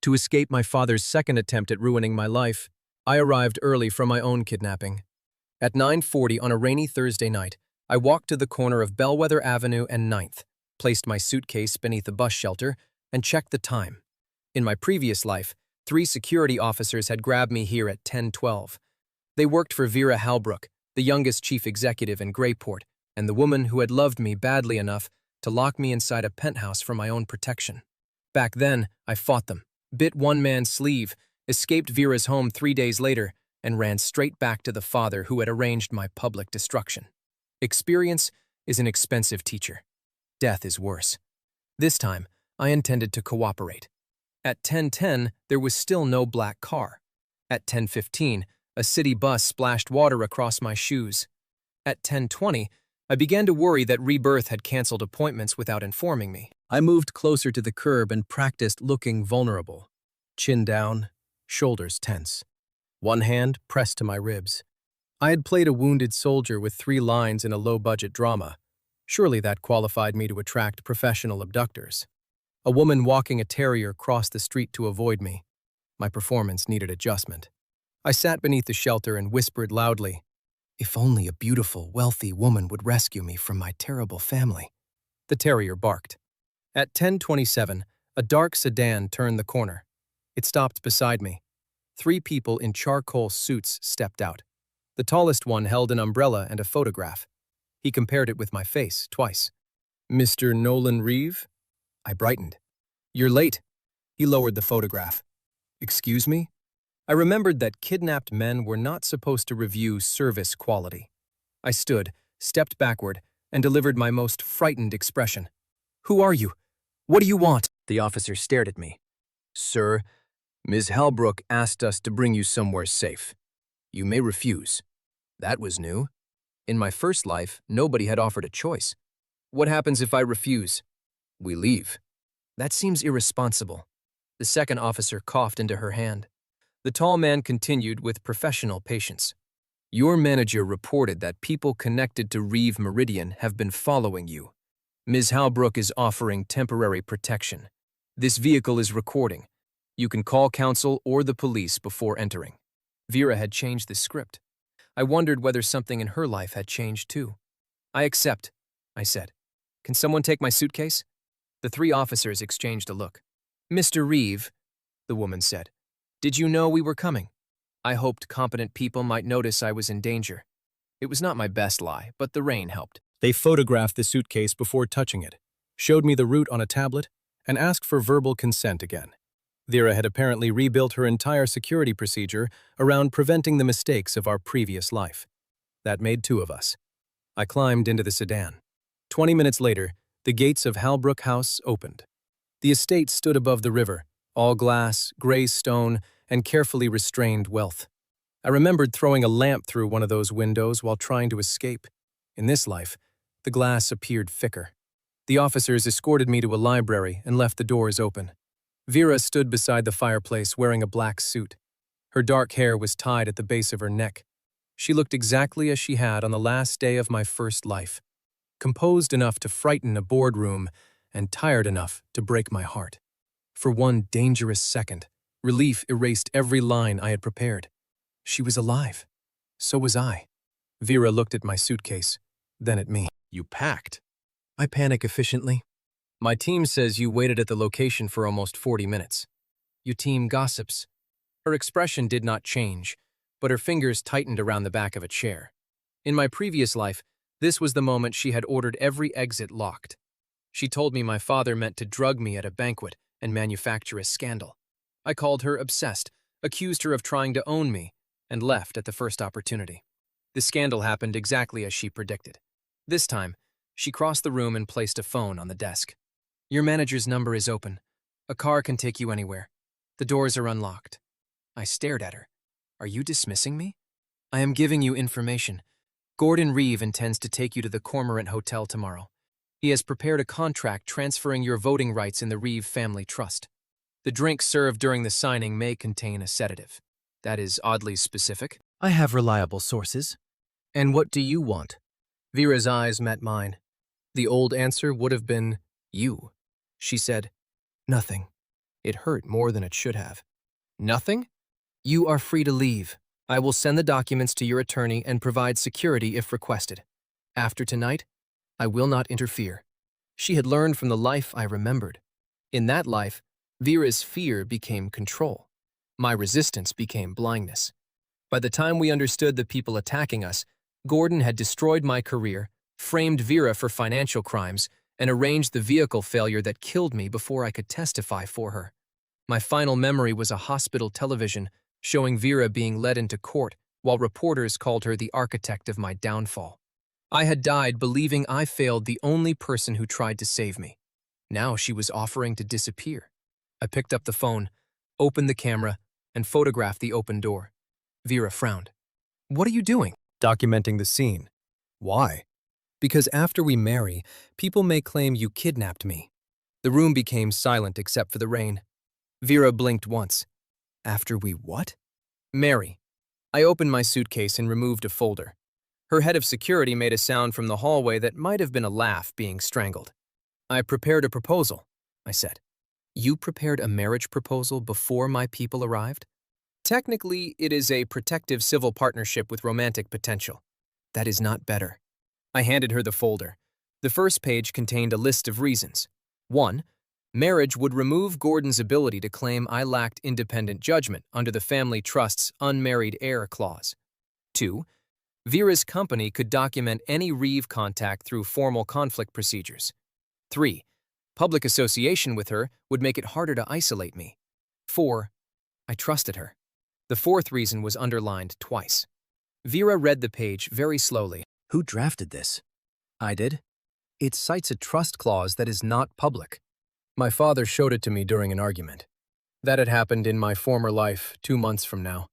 To escape my father's second attempt at ruining my life, I arrived early from my own kidnapping. At 9:40 on a rainy Thursday night, I walked to the corner of Bellwether Avenue and 9th, placed my suitcase beneath a bus shelter, and checked the time. In my previous life, 3 security officers had grabbed me here at 10:12. They worked for Vera Halbrook, the youngest chief executive in Greyport, and the woman who had loved me badly enough to lock me inside a penthouse for my own protection. Back then, I fought them, bit one man's sleeve, escaped Vera's home 3 days later, and ran straight back to the father who had arranged my public destruction. Experience is an expensive teacher. Death is worse. This time, I intended to cooperate. At 10:10, there was still no black car. At 10:15, a city bus splashed water across my shoes. At 10:20, I began to worry that Rebirth had canceled appointments without informing me. I moved closer to the curb and practiced looking vulnerable. Chin down, shoulders tense. One hand pressed to my ribs. I had played a wounded soldier with 3 lines in a low-budget drama. Surely that qualified me to attract professional abductors. A woman walking a terrier crossed the street to avoid me. My performance needed adjustment. I sat beneath the shelter and whispered loudly, "If only a beautiful, wealthy woman would rescue me from my terrible family." The terrier barked. At 10:27, a dark sedan turned the corner. It stopped beside me. 3 people in charcoal suits stepped out. The tallest one held an umbrella and a photograph. He compared it with my face twice. "Mr. Nolan Reeve?" I brightened. "You're late." He lowered the photograph. "Excuse me?" I remembered that kidnapped men were not supposed to review service quality. I stood, stepped backward, and delivered my most frightened expression. "Who are you? What do you want?" The officer stared at me. "Sir, Ms. Halbrook asked us to bring you somewhere safe. You may refuse." That was new. In my first life, nobody had offered a choice. "What happens if I refuse?" "We leave." That seems irresponsible. The second officer coughed into her hand. The tall man continued with professional patience. "Your manager reported that people connected to Reeve Meridian have been following you. Ms. Halbrook is offering temporary protection. This vehicle is recording. You can call counsel or the police before entering." Vera had changed the script. I wondered whether something in her life had changed too. "I accept," I said. "Can someone take my suitcase?" The 3 officers exchanged a look. "Mr. Reeve," the woman said, "did you know we were coming?" I hoped competent people might notice I was in danger. It was not my best lie, but the rain helped. They photographed the suitcase before touching it, showed me the route on a tablet, and asked for verbal consent again. Vera had apparently rebuilt her entire security procedure around preventing the mistakes of our previous life. That made 2 of us. I climbed into the sedan. 20 minutes later, the gates of Halbrook House opened. The estate stood above the river, all glass, gray stone, and carefully restrained wealth. I remembered throwing a lamp through one of those windows while trying to escape. In this life, the glass appeared thicker. The officers escorted me to a library and left the doors open. Vera stood beside the fireplace wearing a black suit. Her dark hair was tied at the base of her neck. She looked exactly as she had on the last day of my first life, composed enough to frighten a boardroom and tired enough to break my heart. For one dangerous second, relief erased every line I had prepared. She was alive. So was I. Vera looked at my suitcase, then at me. "You packed?" I panic efficiently. "My team says you waited at the location for almost 40 minutes. Your team gossips." Her expression did not change, but her fingers tightened around the back of a chair. In my previous life, this was the moment she had ordered every exit locked. She told me my father meant to drug me at a banquet and manufacture a scandal. I called her obsessed, accused her of trying to own me, and left at the first opportunity. The scandal happened exactly as she predicted. This time, she crossed the room and placed a phone on the desk. "Your manager's number is open. A car can take you anywhere. The doors are unlocked." I stared at her. "Are you dismissing me?" "I am giving you information. Gordon Reeve intends to take you to the Cormorant Hotel tomorrow. He has prepared a contract transferring your voting rights in the Reeve family trust. The drink served during the signing may contain a sedative." That is oddly specific. I have reliable sources. "And what do you want?" Vera's eyes met mine. The old answer would have been, "You." She said, "Nothing. It hurt more than it should have. Nothing? You are free to leave. I will send the documents to your attorney and provide security if requested. After tonight, I will not interfere. She had learned from the life I remembered. In that life, Vera's fear became control. My resistance became blindness. By the time we understood the people attacking us, Gordon had destroyed my career, framed Vera for financial crimes, and arranged the vehicle failure that killed me before I could testify for her. My final memory was a hospital television showing Vera being led into court while reporters called her the architect of my downfall. I had died believing I failed the only person who tried to save me. Now she was offering to disappear. I picked up the phone, opened the camera, and photographed the open door. Vera frowned. What are you doing? Documenting the scene. Why? Because after we marry, people may claim you kidnapped me. The room became silent except for the rain. Vera blinked once. After we what? Marry. I opened my suitcase and removed a folder. Her head of security made a sound from the hallway that might have been a laugh being strangled. I prepared a proposal, I said. You prepared a marriage proposal before my people arrived? Technically, it is a protective civil partnership with romantic potential. That is not better. I handed her the folder. The first page contained a list of reasons. 1. Marriage would remove Gordon's ability to claim I lacked independent judgment under the family trust's unmarried heir clause. 2. Vera's company could document any Reeve contact through formal conflict procedures. 3. Public association with her would make it harder to isolate me. 4. I trusted her. The fourth reason was underlined twice. Vera read the page very slowly. Who drafted this? I did. It cites a trust clause that is not public. My father showed it to me during an argument. That had happened in my former life 2 months from now.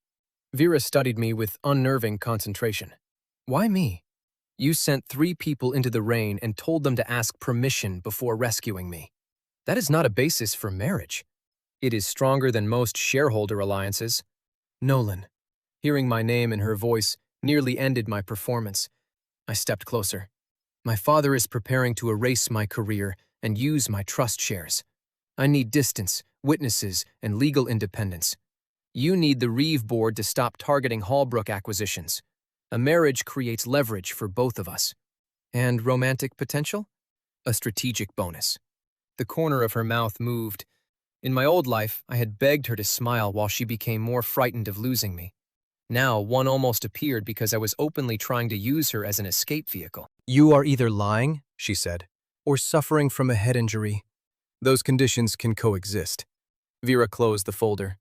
Vera studied me with unnerving concentration. Why me? You sent 3 people into the rain and told them to ask permission before rescuing me. That is not a basis for marriage. It is stronger than most shareholder alliances. Nolan. Hearing my name in her voice nearly ended my performance. I stepped closer. My father is preparing to erase my career and use my trust shares. I need distance, witnesses, and legal independence. You need the Reeve board to stop targeting Halbrook acquisitions. A marriage creates leverage for both of us. And romantic potential? A strategic bonus. The corner of her mouth moved. In my old life, I had begged her to smile while she became more frightened of losing me. Now, one almost appeared because I was openly trying to use her as an escape vehicle. You are either lying, she said, or suffering from a head injury. Those conditions can coexist. Vera closed the folder.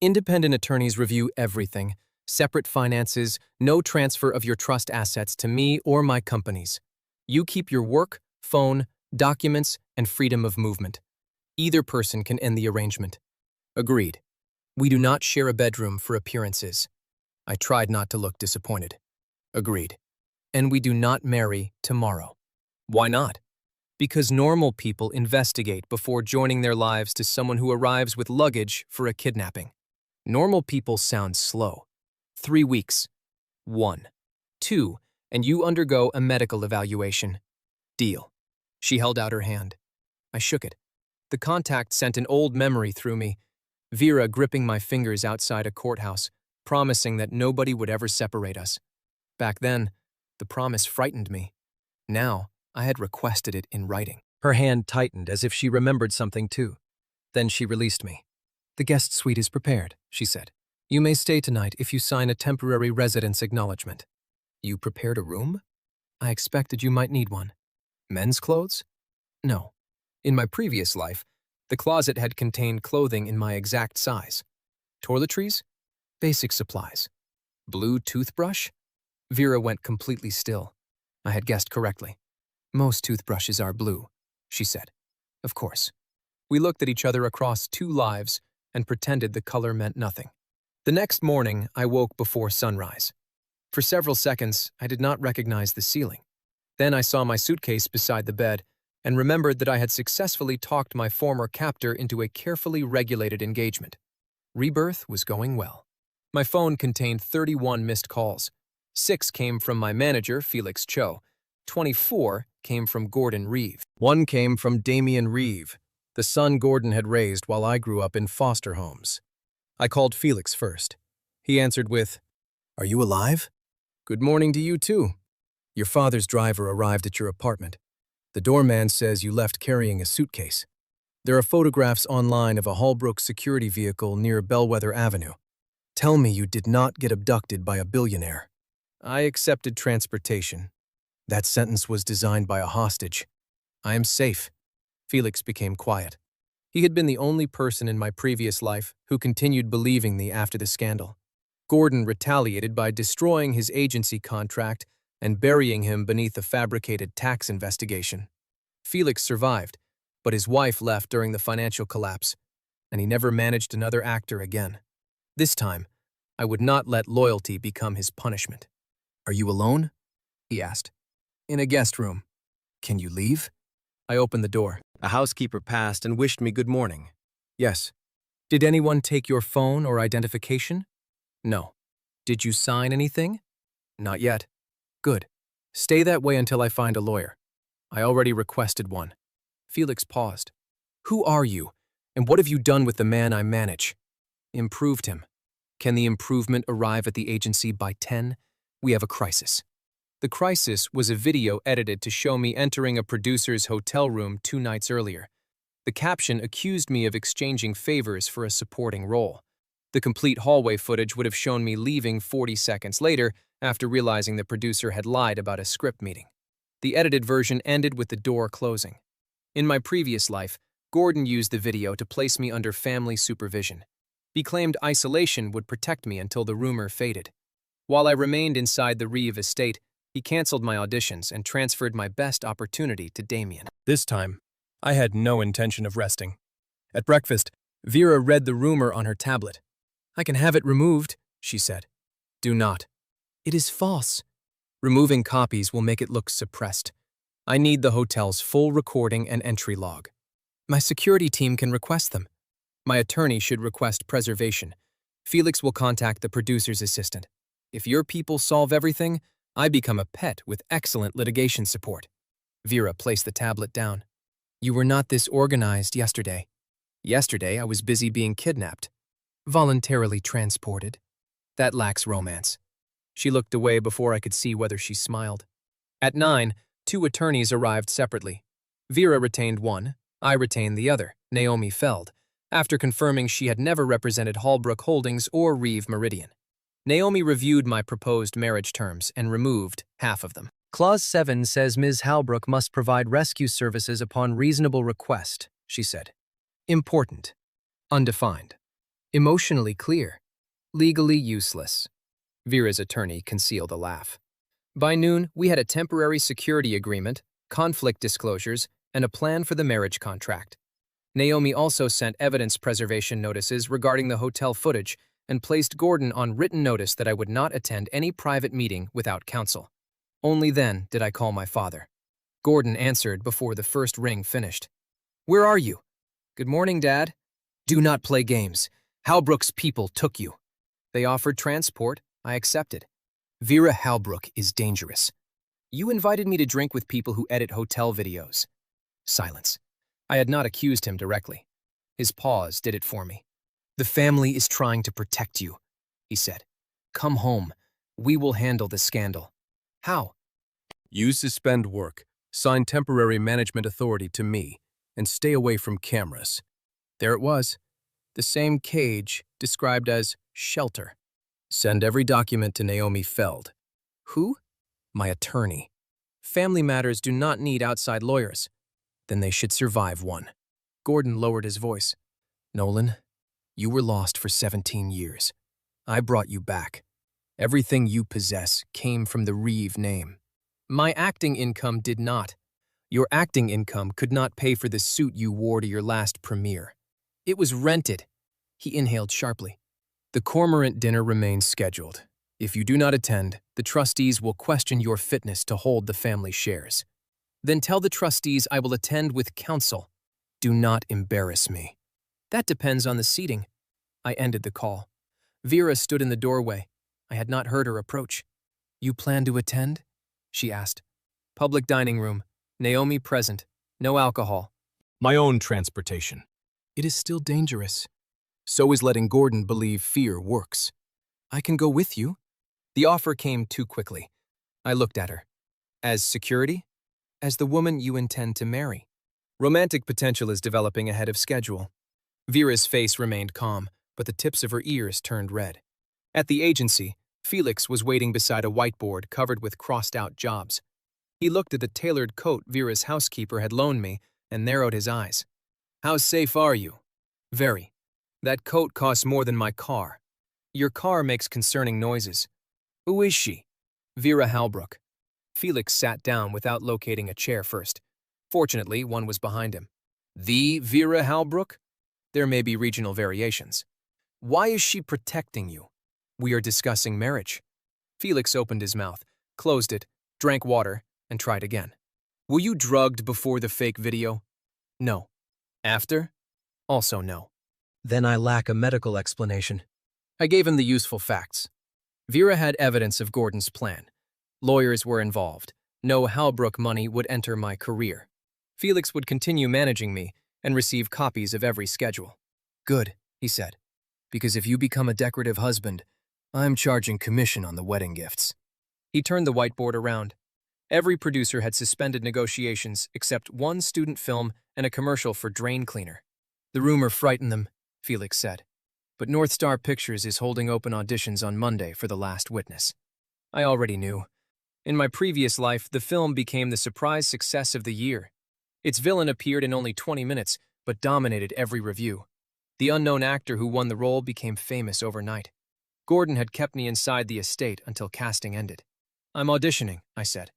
Independent attorneys review everything. Separate finances, no transfer of your trust assets to me or my companies. You keep your work, phone, documents, and freedom of movement. Either person can end the arrangement. Agreed. We do not share a bedroom for appearances. I tried not to look disappointed. Agreed. And we do not marry tomorrow. Why not? Because normal people investigate before joining their lives to someone who arrives with luggage for a kidnapping. Normal people sound slow. 3 weeks. 1. 2. And you undergo a medical evaluation. Deal. She held out her hand. I shook it. The contact sent an old memory through me. Vera gripping my fingers outside a courthouse, promising that nobody would ever separate us. Back then, the promise frightened me. Now, I had requested it in writing. Her hand tightened as if she remembered something too. Then she released me. The guest suite is prepared, she said. You may stay tonight if you sign a temporary residence acknowledgement. You prepared a room? I expected you might need one. Men's clothes? No. In my previous life, the closet had contained clothing in my exact size. Toiletries? Basic supplies. Blue toothbrush? Vera went completely still. I had guessed correctly. Most toothbrushes are blue, she said. Of course. We looked at each other across 2 lives and pretended the color meant nothing. The next morning, I woke before sunrise. For several seconds, I did not recognize the ceiling. Then I saw my suitcase beside the bed and remembered that I had successfully talked my former captor into a carefully regulated engagement. Rebirth was going well. My phone contained 31 missed calls. 6 came from my manager, Felix Cho. 24 came from Gordon Reeve. 1 came from Damian Reeve. the son Gordon had raised while I grew up in foster homes. I called Felix first. He answered with, "Are you alive? Good morning to you too. Your father's driver arrived at your apartment. The doorman says you left carrying a suitcase. There are photographs online of a Halbrook security vehicle near Bellwether Avenue. Tell me you did not get abducted by a billionaire." I accepted transportation. That sentence was designed by a hostage. I am safe. Felix became quiet. He had been the only person in my previous life who continued believing me after the scandal. Gordon retaliated by destroying his agency contract and burying him beneath a fabricated tax investigation. Felix survived, but his wife left during the financial collapse, and he never managed another actor again. This time, I would not let loyalty become his punishment. "Are you alone?" he asked. "In a guest room. Can you leave?" I opened the door. A housekeeper passed and wished me good morning. "Yes." "Did anyone take your phone or identification?" "No." "Did you sign anything?" "Not yet." "Good. Stay that way until I find a lawyer. I already requested one." Felix paused. "Who are you, and what have you done with the man I manage?" "Improved him. Can the improvement arrive at the agency by 10? We have a crisis." The crisis was a video edited to show me entering a producer's hotel room 2 nights earlier. The caption accused me of exchanging favors for a supporting role. The complete hallway footage would have shown me leaving 40 seconds later after realizing the producer had lied about a script meeting. The edited version ended with the door closing. In my previous life, Gordon used the video to place me under family supervision. He claimed isolation would protect me until the rumor faded. While I remained inside the Reeve estate, he canceled my auditions and transferred my best opportunity to Damien. This time, I had no intention of resting. At breakfast, Vera read the rumor on her tablet. "I can have it removed," she said. "Do not. It is false. Removing copies will make it look suppressed. I need the hotel's full recording and entry log. My security team can request them. My attorney should request preservation. Felix will contact the producer's assistant. If your people solve everything, I become a pet with excellent litigation support." Vera placed the tablet down. "You were not this organized yesterday. Yesterday, I was busy being kidnapped. Voluntarily transported. That lacks romance." She looked away before I could see whether she smiled. At 9, 2 attorneys arrived separately. Vera retained one, I retained the other, Naomi Feld, after confirming she had never represented Halbrook Holdings or Reeve Meridian. Naomi reviewed my proposed marriage terms and removed half of them. "Clause 7 says Ms. Halbrook must provide rescue services upon reasonable request," she said. "Important. Undefined. Emotionally clear. Legally useless." Vera's attorney concealed a laugh. By noon, we had a temporary security agreement, conflict disclosures, and a plan for the marriage contract. Naomi also sent evidence preservation notices regarding the hotel footage and placed Gordon on written notice that I would not attend any private meeting without counsel. Only then did I call my father. Gordon answered before the first ring finished. "Where are you?" "Good morning, Dad." "Do not play games. Halbrook's people took you." "They offered transport. I accepted." "Vera Halbrook is dangerous." "You invited me to drink with people who edit hotel videos." Silence. I had not accused him directly. His pause did it for me. "The family is trying to protect you," he said. "Come home. We will handle the scandal." "How?" "You suspend work, sign temporary management authority to me, and stay away from cameras." There it was. The same cage described as shelter. "Send every document to Naomi Feld." "Who?" "My attorney. Family matters do not need outside lawyers." "Then they should survive one." Gordon lowered his voice. "Nolan, you were lost for 17 years. I brought you back. Everything you possess came from the Reeve name." "My acting income did not." "Your acting income could not pay for the suit you wore to your last premiere. It was rented." He inhaled sharply. "The cormorant dinner remains scheduled. If you do not attend, the trustees will question your fitness to hold the family shares." "Then tell the trustees I will attend with counsel." "Do not embarrass me." "That depends on the seating." I ended the call. Vera stood in the doorway. I had not heard her approach. "You plan to attend?" she asked. "Public dining room. Naomi present. No alcohol." My own transportation. It is still dangerous. So is letting Gordon believe fear works. I can go with you. The offer came too quickly. I looked at her. As security? As the woman you intend to marry. Romantic potential is developing ahead of schedule. Vera's face remained calm, but the tips of her ears turned red. At the agency, Felix was waiting beside a whiteboard covered with crossed-out jobs. He looked at the tailored coat Vera's housekeeper had loaned me and narrowed his eyes. How safe are you? Very. That coat costs more than my car. Your car makes concerning noises. Who is she? Vera Halbrook. Felix sat down without locating a chair first. Fortunately, one was behind him. The Vera Halbrook? There may be regional variations. Why is she protecting you? We are discussing marriage. Felix opened his mouth, closed it, drank water, and tried again. Were you drugged before the fake video? No. After? Also no. Then I lack a medical explanation. I gave him the useful facts. Vera had evidence of Gordon's plan. Lawyers were involved. No Halbrook money would enter my career. Felix would continue managing me and receive copies of every schedule. Good, he said, because if you become a decorative husband, I'm charging commission on the wedding gifts. He turned the whiteboard around. Every producer had suspended negotiations except one student film and a commercial for drain cleaner. The rumor frightened them, Felix said. But North Star Pictures is holding open auditions on Monday for The Last Witness. I already knew. In my previous life, the film became the surprise success of the year. Its villain appeared in only 20 minutes, but dominated every review. The unknown actor who won the role became famous overnight. Gordon had kept me inside the estate until casting ended. I'm auditioning, I said.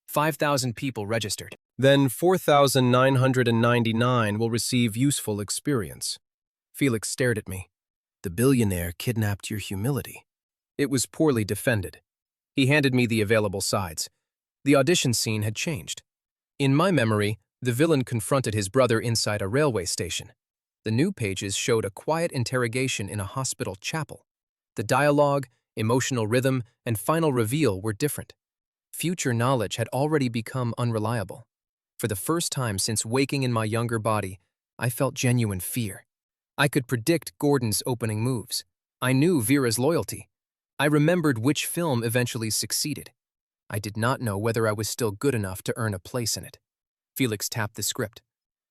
5,000 people registered. Then 4,999 will receive useful experience. Felix stared at me. The billionaire kidnapped your humility. It was poorly defended. He handed me the available sides. The audition scene had changed. In my memory, the villain confronted his brother inside a railway station. The new pages showed a quiet interrogation in a hospital chapel. The dialogue, emotional rhythm, and final reveal were different. Future knowledge had already become unreliable. For the first time since waking in my younger body, I felt genuine fear. I could predict Gordon's opening moves. I knew Vera's loyalty. I remembered which film eventually succeeded. I did not know whether I was still good enough to earn a place in it. Felix tapped the script.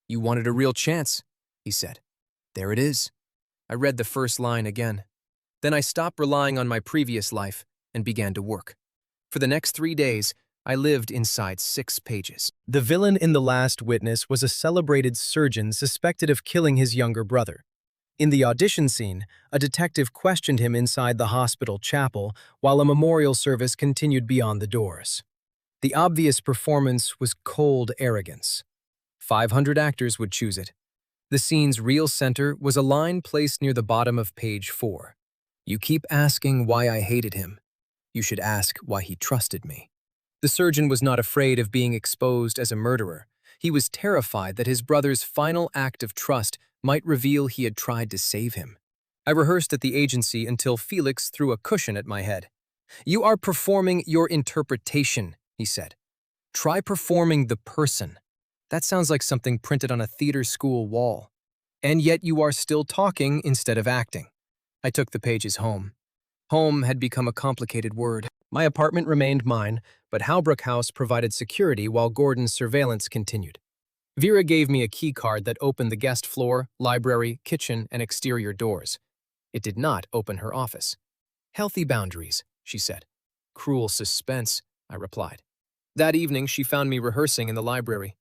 You wanted a real chance, he said. There it is. I read the first line again. Then I stopped relying on my previous life and began to work. For the next 3 days, I lived inside 6 pages. The villain in The Last Witness was a celebrated surgeon suspected of killing his younger brother. In the audition scene, a detective questioned him inside the hospital chapel while a memorial service continued beyond the doors. The obvious performance was cold arrogance. 500 actors would choose it. The scene's real center was a line placed near the bottom of page 4. You keep asking why I hated him. You should ask why he trusted me. The surgeon was not afraid of being exposed as a murderer. He was terrified that his brother's final act of trust might reveal he had tried to save him. I rehearsed at the agency until Felix threw a cushion at my head. You are performing your interpretation, he said. Try performing the person. That sounds like something printed on a theater school wall. And yet you are still talking instead of acting. I took the pages home. Home had become a complicated word. My apartment remained mine, but Halbrook House provided security while Gordon's surveillance continued. Vera gave me a key card that opened the guest floor, library, kitchen, and exterior doors. It did not open her office. Healthy boundaries, she said. Cruel suspense, I replied. That evening, she found me rehearsing in the library.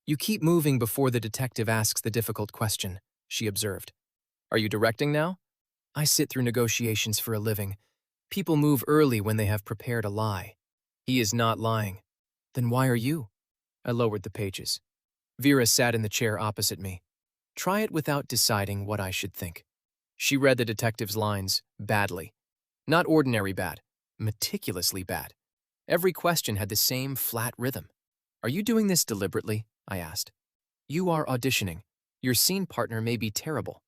You keep moving before the detective asks the difficult question, she observed. Are you directing now? I sit through negotiations for a living. People move early when they have prepared a lie. He is not lying. Then why are you? I lowered the pages. Vera sat in the chair opposite me. Try it without deciding what I should think. She read the detective's lines badly. Not ordinary bad, meticulously bad. Every question had the same flat rhythm. Are you doing this deliberately? I asked. You are auditioning. Your scene partner may be terrible.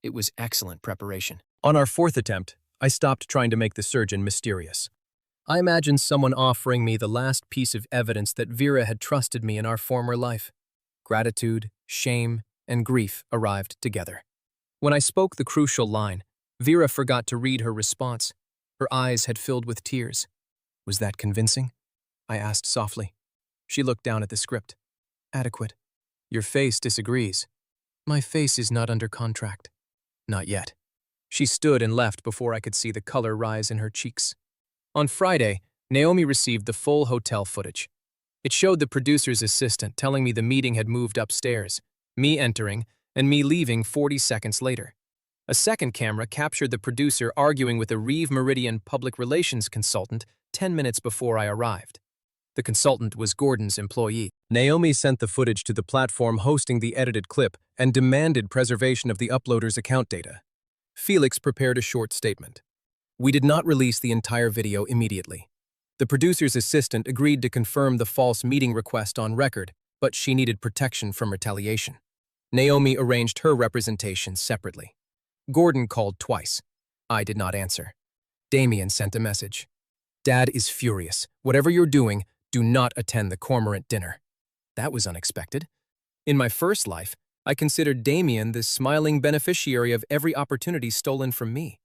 It was excellent preparation. On our 4th attempt, I stopped trying to make the surgeon mysterious. I imagined someone offering me the last piece of evidence that Vera had trusted me in our former life. Gratitude, shame, and grief arrived together. When I spoke the crucial line, Vera forgot to read her response. Her eyes had filled with tears. "Was that convincing?" I asked softly. She looked down at the script. "Adequate. Your face disagrees." "My face is not under contract." "Not yet." She stood and left before I could see the color rise in her cheeks. On Friday, Naomi received the full hotel footage. It showed the producer's assistant telling me the meeting had moved upstairs, me entering, and me leaving 40 seconds later. A second camera captured the producer arguing with a Reeve Meridian public relations consultant 10 minutes before I arrived. The consultant was Gordon's employee. Naomi sent the footage to the platform hosting the edited clip and demanded preservation of the uploader's account data. Felix prepared a short statement. "We did not release the entire video immediately. The producer's assistant agreed to confirm the false meeting request on record, but she needed protection from retaliation. Naomi arranged her representation separately. Gordon called twice. I did not answer. Damien sent a message. Dad is furious. Whatever you're doing, do not attend the cormorant dinner." That was unexpected. In my first life, I considered Damien the smiling beneficiary of every opportunity stolen from me.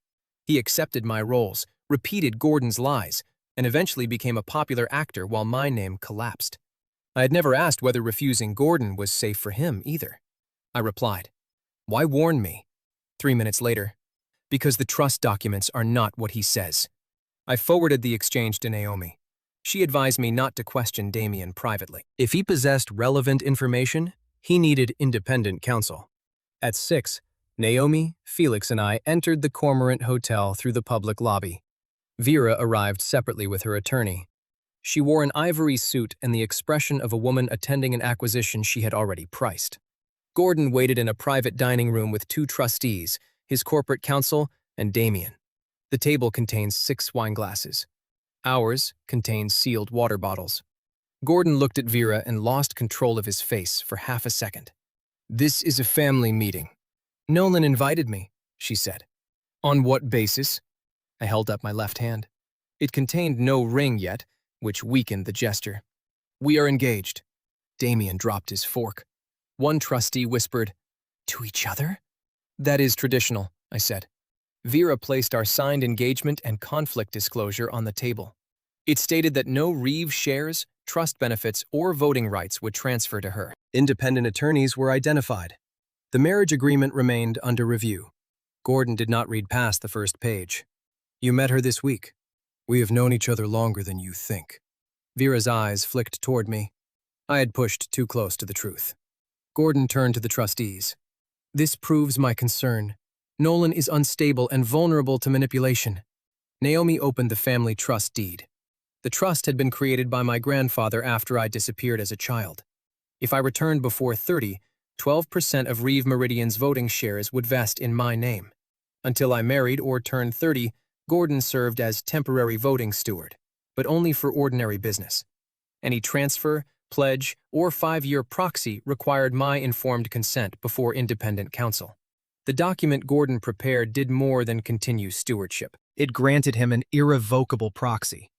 He accepted my roles, repeated Gordon's lies, and eventually became a popular actor while my name collapsed. I had never asked whether refusing Gordon was safe for him either. I replied, "Why warn me?" 3 minutes later, "Because the trust documents are not what he says." I forwarded the exchange to Naomi. She advised me not to question Damien privately. If he possessed relevant information, he needed independent counsel. At 6, Naomi, Felix, and I entered the Cormorant Hotel through the public lobby. Vera arrived separately with her attorney. She wore an ivory suit and the expression of a woman attending an acquisition she had already priced. Gordon waited in a private dining room with 2 trustees, his corporate counsel, and Damien. The table contains 6 wine glasses. Ours contains sealed water bottles. Gordon looked at Vera and lost control of his face for half a second. "This is a family meeting. Nolan invited me," she said. "On what basis?" I held up my left hand. It contained no ring yet, which weakened the gesture. "We are engaged." Damien dropped his fork. One trustee whispered, "To each other?" "That is traditional," I said. Vera placed our signed engagement and conflict disclosure on the table. It stated that no Reeve shares, trust benefits, or voting rights would transfer to her. Independent attorneys were identified. The marriage agreement remained under review. Gordon did not read past the first page. "You met her this week. We have known each other longer than you think." Vera's eyes flicked toward me. I had pushed too close to the truth. Gordon turned to the trustees. "This proves my concern. Nolan is unstable and vulnerable to manipulation." Naomi opened the family trust deed. The trust had been created by my grandfather after I disappeared as a child. If I returned before 30, 12% of Reeve Meridian's voting shares would vest in my name. Until I married or turned 30, Gordon served as temporary voting steward, but only for ordinary business. Any transfer, pledge, or 5-year proxy required my informed consent before independent counsel. The document Gordon prepared did more than continue stewardship. It granted him an irrevocable proxy,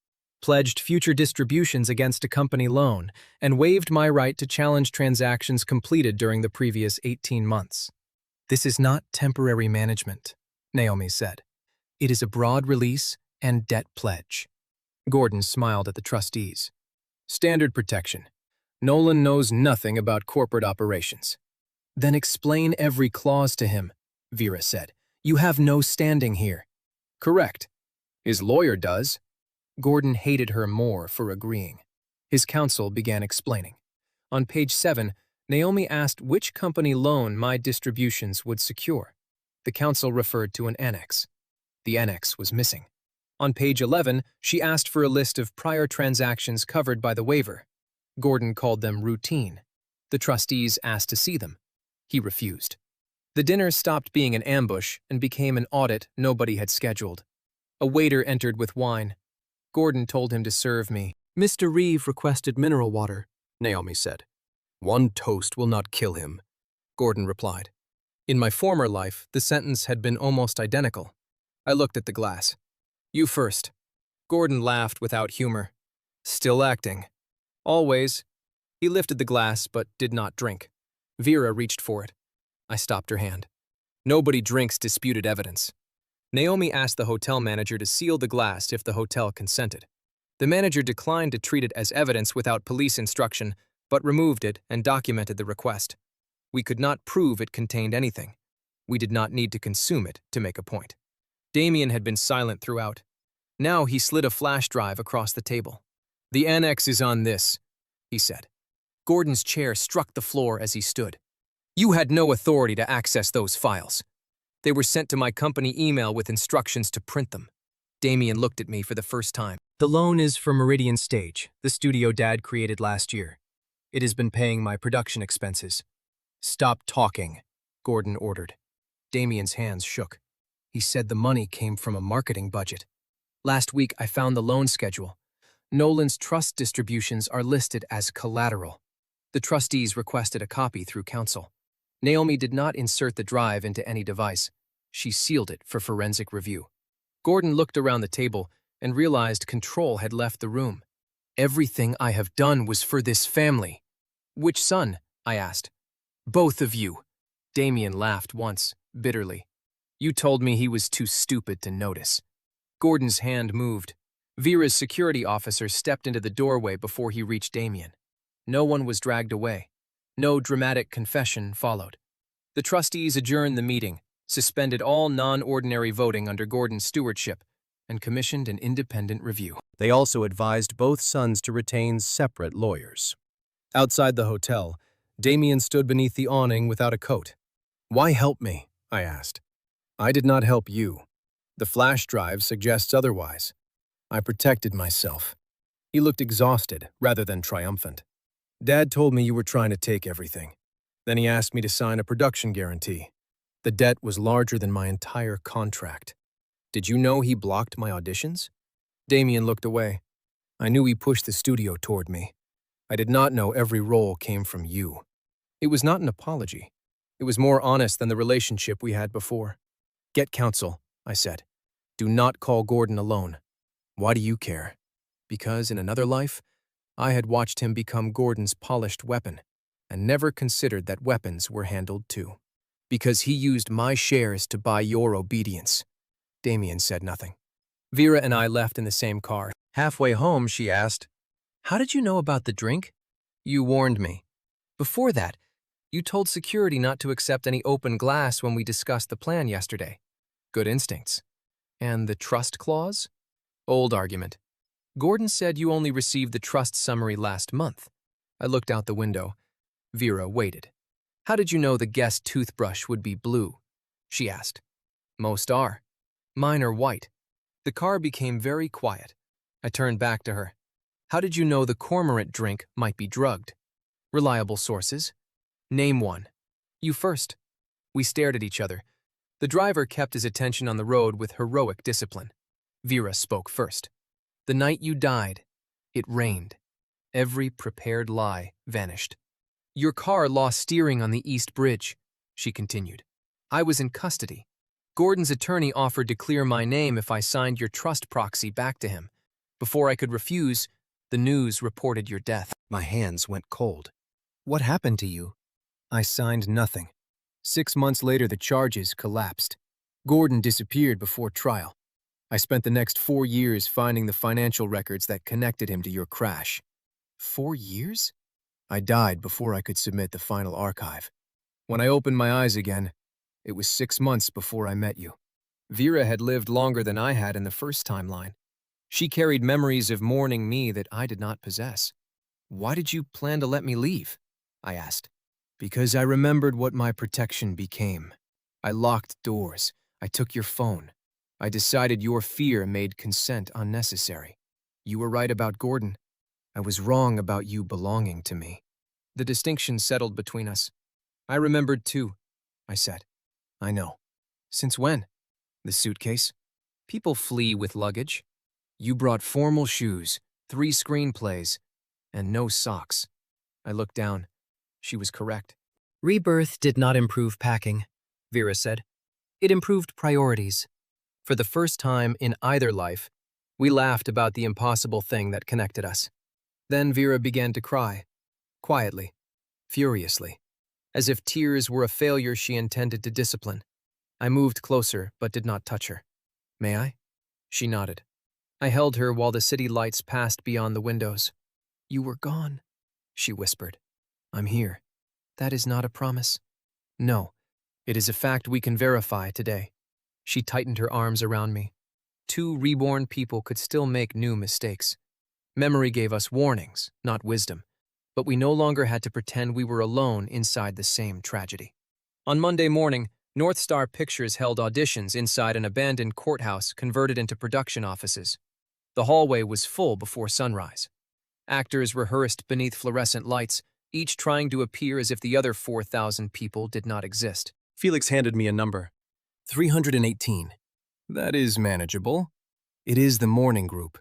pledged future distributions against a company loan, and waived my right to challenge transactions completed during the previous 18 months. "This is not temporary management," Naomi said. "It is a broad release and debt pledge." Gordon smiled at the trustees. "Standard protection. Nolan knows nothing about corporate operations." "Then explain every clause to him," Vera said. "You have no standing here." "Correct. His lawyer does." Gordon hated her more for agreeing. His counsel began explaining. On page 7, Naomi asked which company loan my distributions would secure. The counsel referred to an annex. The annex was missing. On page 11, she asked for a list of prior transactions covered by the waiver. Gordon called them routine. The trustees asked to see them. He refused. The dinner stopped being an ambush and became an audit nobody had scheduled. A waiter entered with wine. Gordon told him to serve me. "Mr. Reeve requested mineral water," Naomi said. "One toast will not kill him," Gordon replied. In my former life, the sentence had been almost identical. I looked at the glass. "You first." Gordon laughed without humor. "Still acting." "Always." He lifted the glass but did not drink. Vera reached for it. I stopped her hand. Nobody drinks disputed evidence. Naomi asked the hotel manager to seal the glass if the hotel consented. The manager declined to treat it as evidence without police instruction, but removed it and documented the request. We could not prove it contained anything. We did not need to consume it to make a point. Damien had been silent throughout. Now he slid a flash drive across the table. "The annex is on this," he said. Gordon's chair struck the floor as he stood. "You had no authority to access those files. They were sent to my company email with instructions to print them." Damien looked at me for the first time. "The loan is for Meridian Stage, the studio Dad created last year. It has been paying my production expenses." "Stop talking," Gordon ordered. Damien's hands shook. He said the money came from a marketing budget. "Last week I found the loan schedule. Nolan's trust distributions are listed as collateral. The trustees requested a copy through counsel. Naomi did not insert the drive into any device. She sealed it for forensic review." Gordon looked around the table and realized control had left the room. "Everything I have done was for this family." "Which son?" I asked. "Both of you." Damien laughed once, bitterly. "You told me he was too stupid to notice." Gordon's hand moved. Vera's security officer stepped into the doorway before he reached Damien. No one was dragged away. No dramatic confession followed. The trustees adjourned the meeting, suspended all non-ordinary voting under Gordon's stewardship, and commissioned an independent review. They also advised both sons to retain separate lawyers. Outside the hotel, Damien stood beneath the awning without a coat. "Why help me?" I asked. "I did not help you. The flash drive suggests otherwise. I protected myself." He looked exhausted rather than triumphant. "Dad told me you were trying to take everything. Then he asked me to sign a production guarantee. The debt was larger than my entire contract. Did you know he blocked my auditions?" Damien looked away. "I knew he pushed the studio toward me. I did not know every role came from you." It was not an apology. It was more honest than the relationship we had before. "Get counsel," I said. "Do not call Gordon alone." "Why do you care?" "Because in another life, I had watched him become Gordon's polished weapon, and never considered that weapons were handled too. Because he used my shares to buy your obedience." Damien said nothing. Vera and I left in the same car. Halfway home, she asked, "How did you know about the drink?" "You warned me. Before that, you told security not to accept any open glass when we discussed the plan yesterday." "Good instincts." "And the trust clause?" "Old argument. Gordon said you only received the trust summary last month." I looked out the window. Vera waited. "How did you know the guest toothbrush would be blue?" she asked. "Most are. Mine are white." The car became very quiet. I turned back to her. "How did you know the cormorant drink might be drugged?" "Reliable sources." "Name one." "You first." We stared at each other. The driver kept his attention on the road with heroic discipline. Vera spoke first. "The night you died, it rained. Every prepared lie vanished. Your car lost steering on the East Bridge," she continued. "I was in custody. Gordon's attorney offered to clear my name if I signed your trust proxy back to him. Before I could refuse, the news reported your death." My hands went cold. "What happened to you?" "I signed nothing. 6 months later, the charges collapsed. Gordon disappeared before trial. I spent the next 4 years finding the financial records that connected him to your crash." 4 years? "I died before I could submit the final archive. When I opened my eyes again, it was 6 months before I met you." Vera had lived longer than I had in the first timeline. She carried memories of mourning me that I did not possess. "Why did you plan to let me leave?" I asked. "Because I remembered what my protection became. I locked doors. I took your phone. I decided your fear made consent unnecessary. You were right about Gordon. I was wrong about you belonging to me." The distinction settled between us. "I remembered too," I said. "I know." "Since when?" "The suitcase. People flee with luggage. You brought formal shoes, 3 screenplays, and no socks." I looked down. She was correct. "Rebirth did not improve packing," Vera said. "It improved priorities." For the first time in either life, we laughed about the impossible thing that connected us. Then Vera began to cry. Quietly. Furiously. as if tears were a failure she intended to discipline. I moved closer, but did not touch her. "May I?" She nodded. I held her while the city lights passed beyond the windows. "You were gone," she whispered. "I'm here. That is not a promise." "No, it is a fact we can verify today." She tightened her arms around me. Two reborn people could still make new mistakes. Memory gave us warnings, not wisdom, but we no longer had to pretend we were alone inside the same tragedy. On Monday morning, North Star Pictures held auditions inside an abandoned courthouse converted into production offices. The hallway was full before sunrise. Actors rehearsed beneath fluorescent lights, each trying to appear as if the other 4,000 people did not exist. Felix handed me a number. 318. That is manageable. It is the morning group.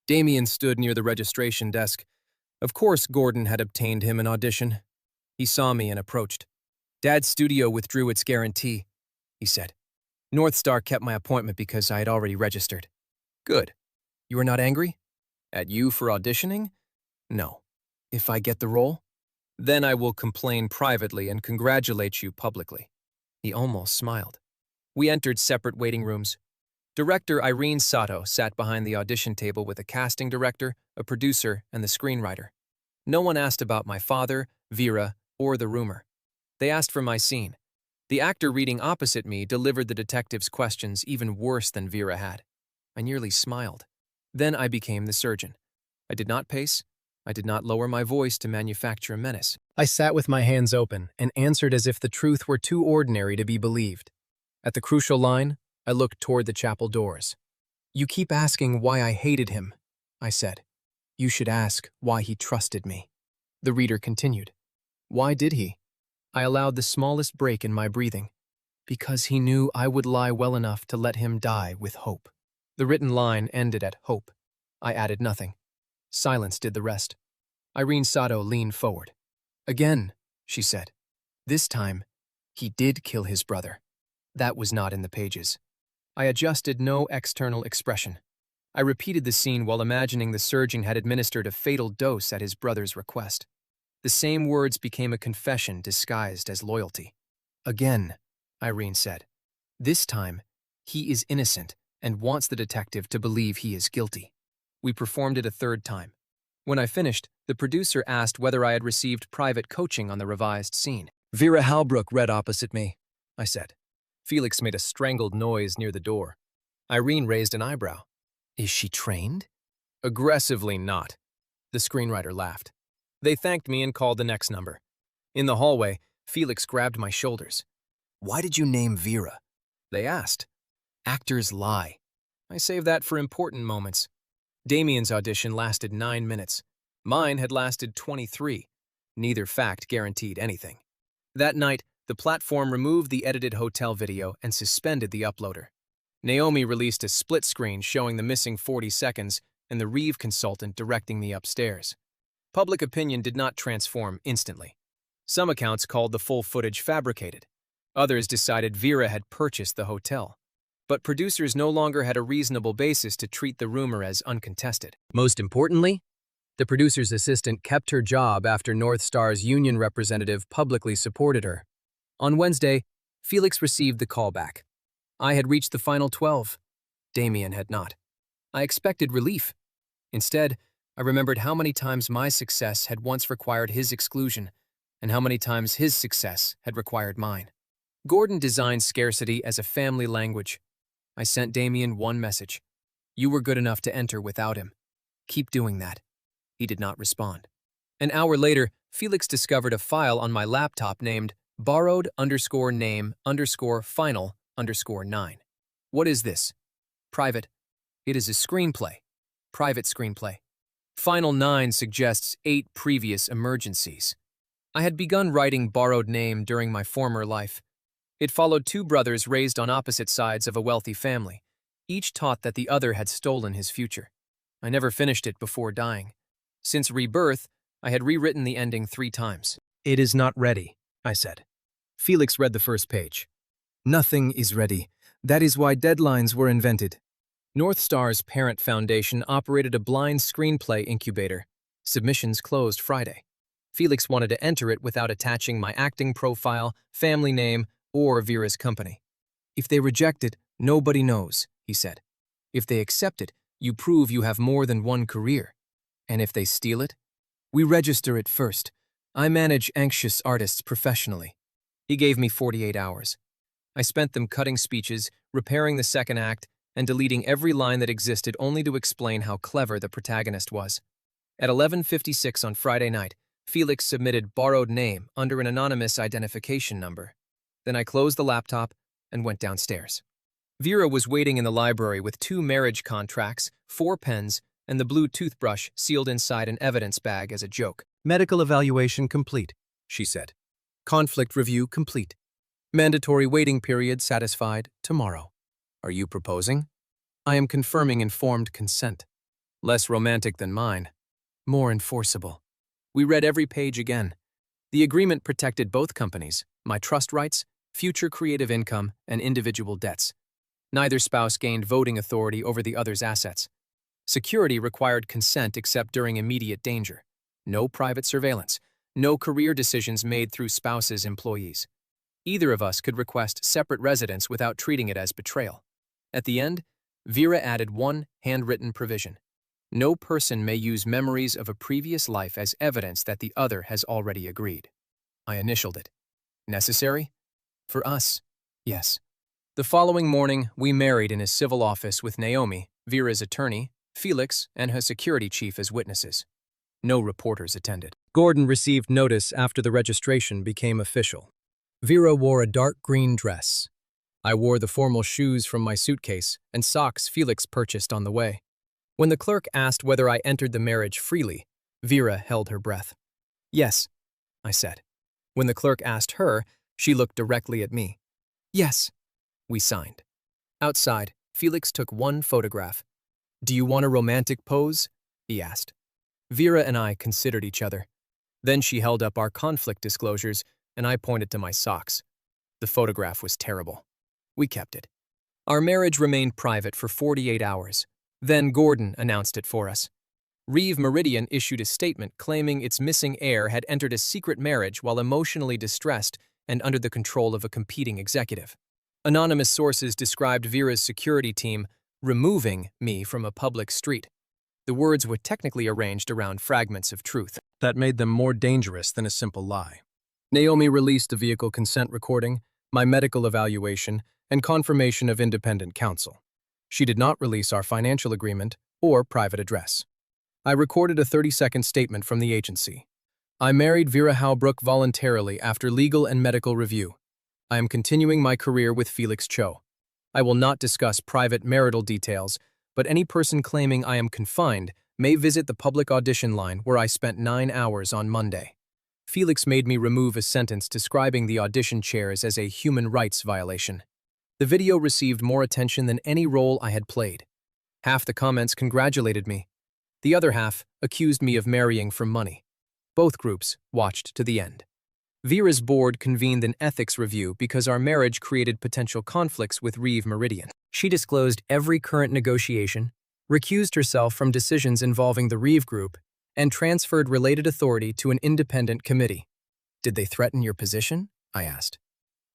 Damien stood near the registration desk. Of course Gordon had obtained him an audition. He saw me and approached. "Dad's studio withdrew its guarantee," he said. "North Star kept my appointment because I had already registered." "Good. You are not angry? At you for auditioning?" "No. If I get the role? Then I will complain privately and congratulate you publicly." He almost smiled. We entered separate waiting rooms. Director Irene Sato sat behind the audition table with a casting director, a producer, and the screenwriter. No one asked about my father, Vera, or the rumor. They asked for my scene. The actor reading opposite me delivered the detective's questions even worse than Vera had. I nearly smiled. Then I became the surgeon. I did not pace. I did not lower my voice to manufacture a menace. I sat with my hands open and answered as if the truth were too ordinary to be believed. At the crucial line, I looked toward the chapel doors. "You keep asking why I hated him," I said. "You should ask why he trusted me." The reader continued. "Why did he?" I allowed the smallest break in my breathing. "Because he knew I would lie well enough to let him die with hope." The written line ended at hope. I added nothing. Silence did the rest. Irene Sato leaned forward. "Again," she said. "This time, he did kill his brother." That was not in the pages. I adjusted no external expression. I repeated the scene while imagining the surgeon had administered a fatal dose at his brother's request. The same words became a confession disguised as loyalty. "Again," Irene said. "This time, he is innocent and wants the detective to believe he is guilty." We performed it a third time. When I finished, the producer asked whether I had received private coaching on the revised scene. "Vera Halbrook read opposite me," I said. Felix made a strangled noise near the door. Irene raised an eyebrow. "Is she trained?" "Aggressively not." The screenwriter laughed. They thanked me and called the next number. In the hallway, Felix grabbed my shoulders. "Why did you name Vera?" They asked. "Actors lie." I saved that for important moments. Damien's audition lasted 9 minutes. Mine had lasted 23. Neither fact guaranteed anything. That night, the platform removed the edited hotel video and suspended the uploader. Naomi released a split screen showing the missing 40 seconds and the Reeve consultant directing me upstairs. Public opinion did not transform instantly. Some accounts called the full footage fabricated. Others decided Vera had purchased the hotel. But producers no longer had a reasonable basis to treat the rumor as uncontested. Most importantly, the producer's assistant kept her job after North Star's union representative publicly supported her. On Wednesday, Felix received the callback. I had reached the final 12. Damien had not. I expected relief. Instead, I remembered how many times my success had once required his exclusion, and how many times his success had required mine. Gordon designed scarcity as a family language. I sent Damien one message. "You were good enough to enter without him. Keep doing that." He did not respond. An hour later, Felix discovered a file on my laptop named borrowed_name_final_9. What is this? Private. It is a screenplay. Private screenplay. Final 9 suggests 8 previous emergencies. I had begun writing borrowed name during my former life. It followed 2 brothers raised on opposite sides of a wealthy family. Each taught that the other had stolen his future. I never finished it before dying. Since rebirth, I had rewritten the ending 3 times. "It is not ready," I said. Felix read the first page. "Nothing is ready. That is why deadlines were invented." North Star's parent foundation operated a blind screenplay incubator. Submissions closed Friday. Felix wanted to enter it without attaching my acting profile, family name, or Vera's company. "If they reject it, nobody knows," he said. "If they accept it, you prove you have more than one career. And if they steal it, we register it first. I manage anxious artists professionally." He gave me 48 hours. I spent them cutting speeches, repairing the second act, and deleting every line that existed only to explain how clever the protagonist was. At 11:56 on Friday night, Felix submitted borrowed name under an anonymous identification number. Then I closed the laptop and went downstairs. Vera was waiting in the library with 2 marriage contracts, 4 pens, and the blue toothbrush sealed inside an evidence bag as a joke. "Medical evaluation complete," she said. "Conflict review complete. Mandatory waiting period satisfied tomorrow. Are you proposing?" "I am confirming informed consent." Less romantic than mine. More enforceable. We read every page again. The agreement protected both companies, my trust rights, future creative income, and individual debts. Neither spouse gained voting authority over the other's assets. Security required consent except during immediate danger. No private surveillance. No career decisions made through spouses' employees. Either of us could request separate residence without treating it as betrayal. At the end, Vera added one handwritten provision. No person may use memories of a previous life as evidence that the other has already agreed. I initialed it. Necessary? For us, yes. The following morning, we married in his civil office with Naomi, Vera's attorney, Felix, and her security chief as witnesses. No reporters attended. Gordon received notice after the registration became official. Vera wore a dark green dress. I wore the formal shoes from my suitcase and socks Felix purchased on the way. When the clerk asked whether I entered the marriage freely, Vera held her breath. "Yes," I said. When the clerk asked her, she looked directly at me. "Yes." We signed. Outside, Felix took one photograph. "Do you want a romantic pose?" he asked. Vera and I considered each other. Then she held up our conflict disclosures, and I pointed to my socks. The photograph was terrible. We kept it. Our marriage remained private for 48 hours. Then Gordon announced it for us. Reeve Meridian issued a statement claiming its missing heir had entered a secret marriage while emotionally distressed and under the control of a competing executive. Anonymous sources described Vera's security team removing me from a public street. The words were technically arranged around fragments of truth that made them more dangerous than a simple lie. Naomi released the vehicle consent recording, my medical evaluation, and confirmation of independent counsel. She did not release our financial agreement or private address. I recorded a 30-second statement from the agency. "I married Vera Halbrook voluntarily after legal and medical review. I am continuing my career with Felix Cho. I will not discuss private marital details, but any person claiming I am confined may visit the public audition line where I spent 9 hours on Monday." Felix made me remove a sentence describing the audition chairs as a human rights violation. The video received more attention than any role I had played. Half the comments congratulated me. The other half accused me of marrying for money. Both groups watched to the end. Vera's board convened an ethics review because our marriage created potential conflicts with Reeve Meridian. She disclosed every current negotiation, recused herself from decisions involving the Reeve Group, and transferred related authority to an independent committee. "Did they threaten your position?" I asked.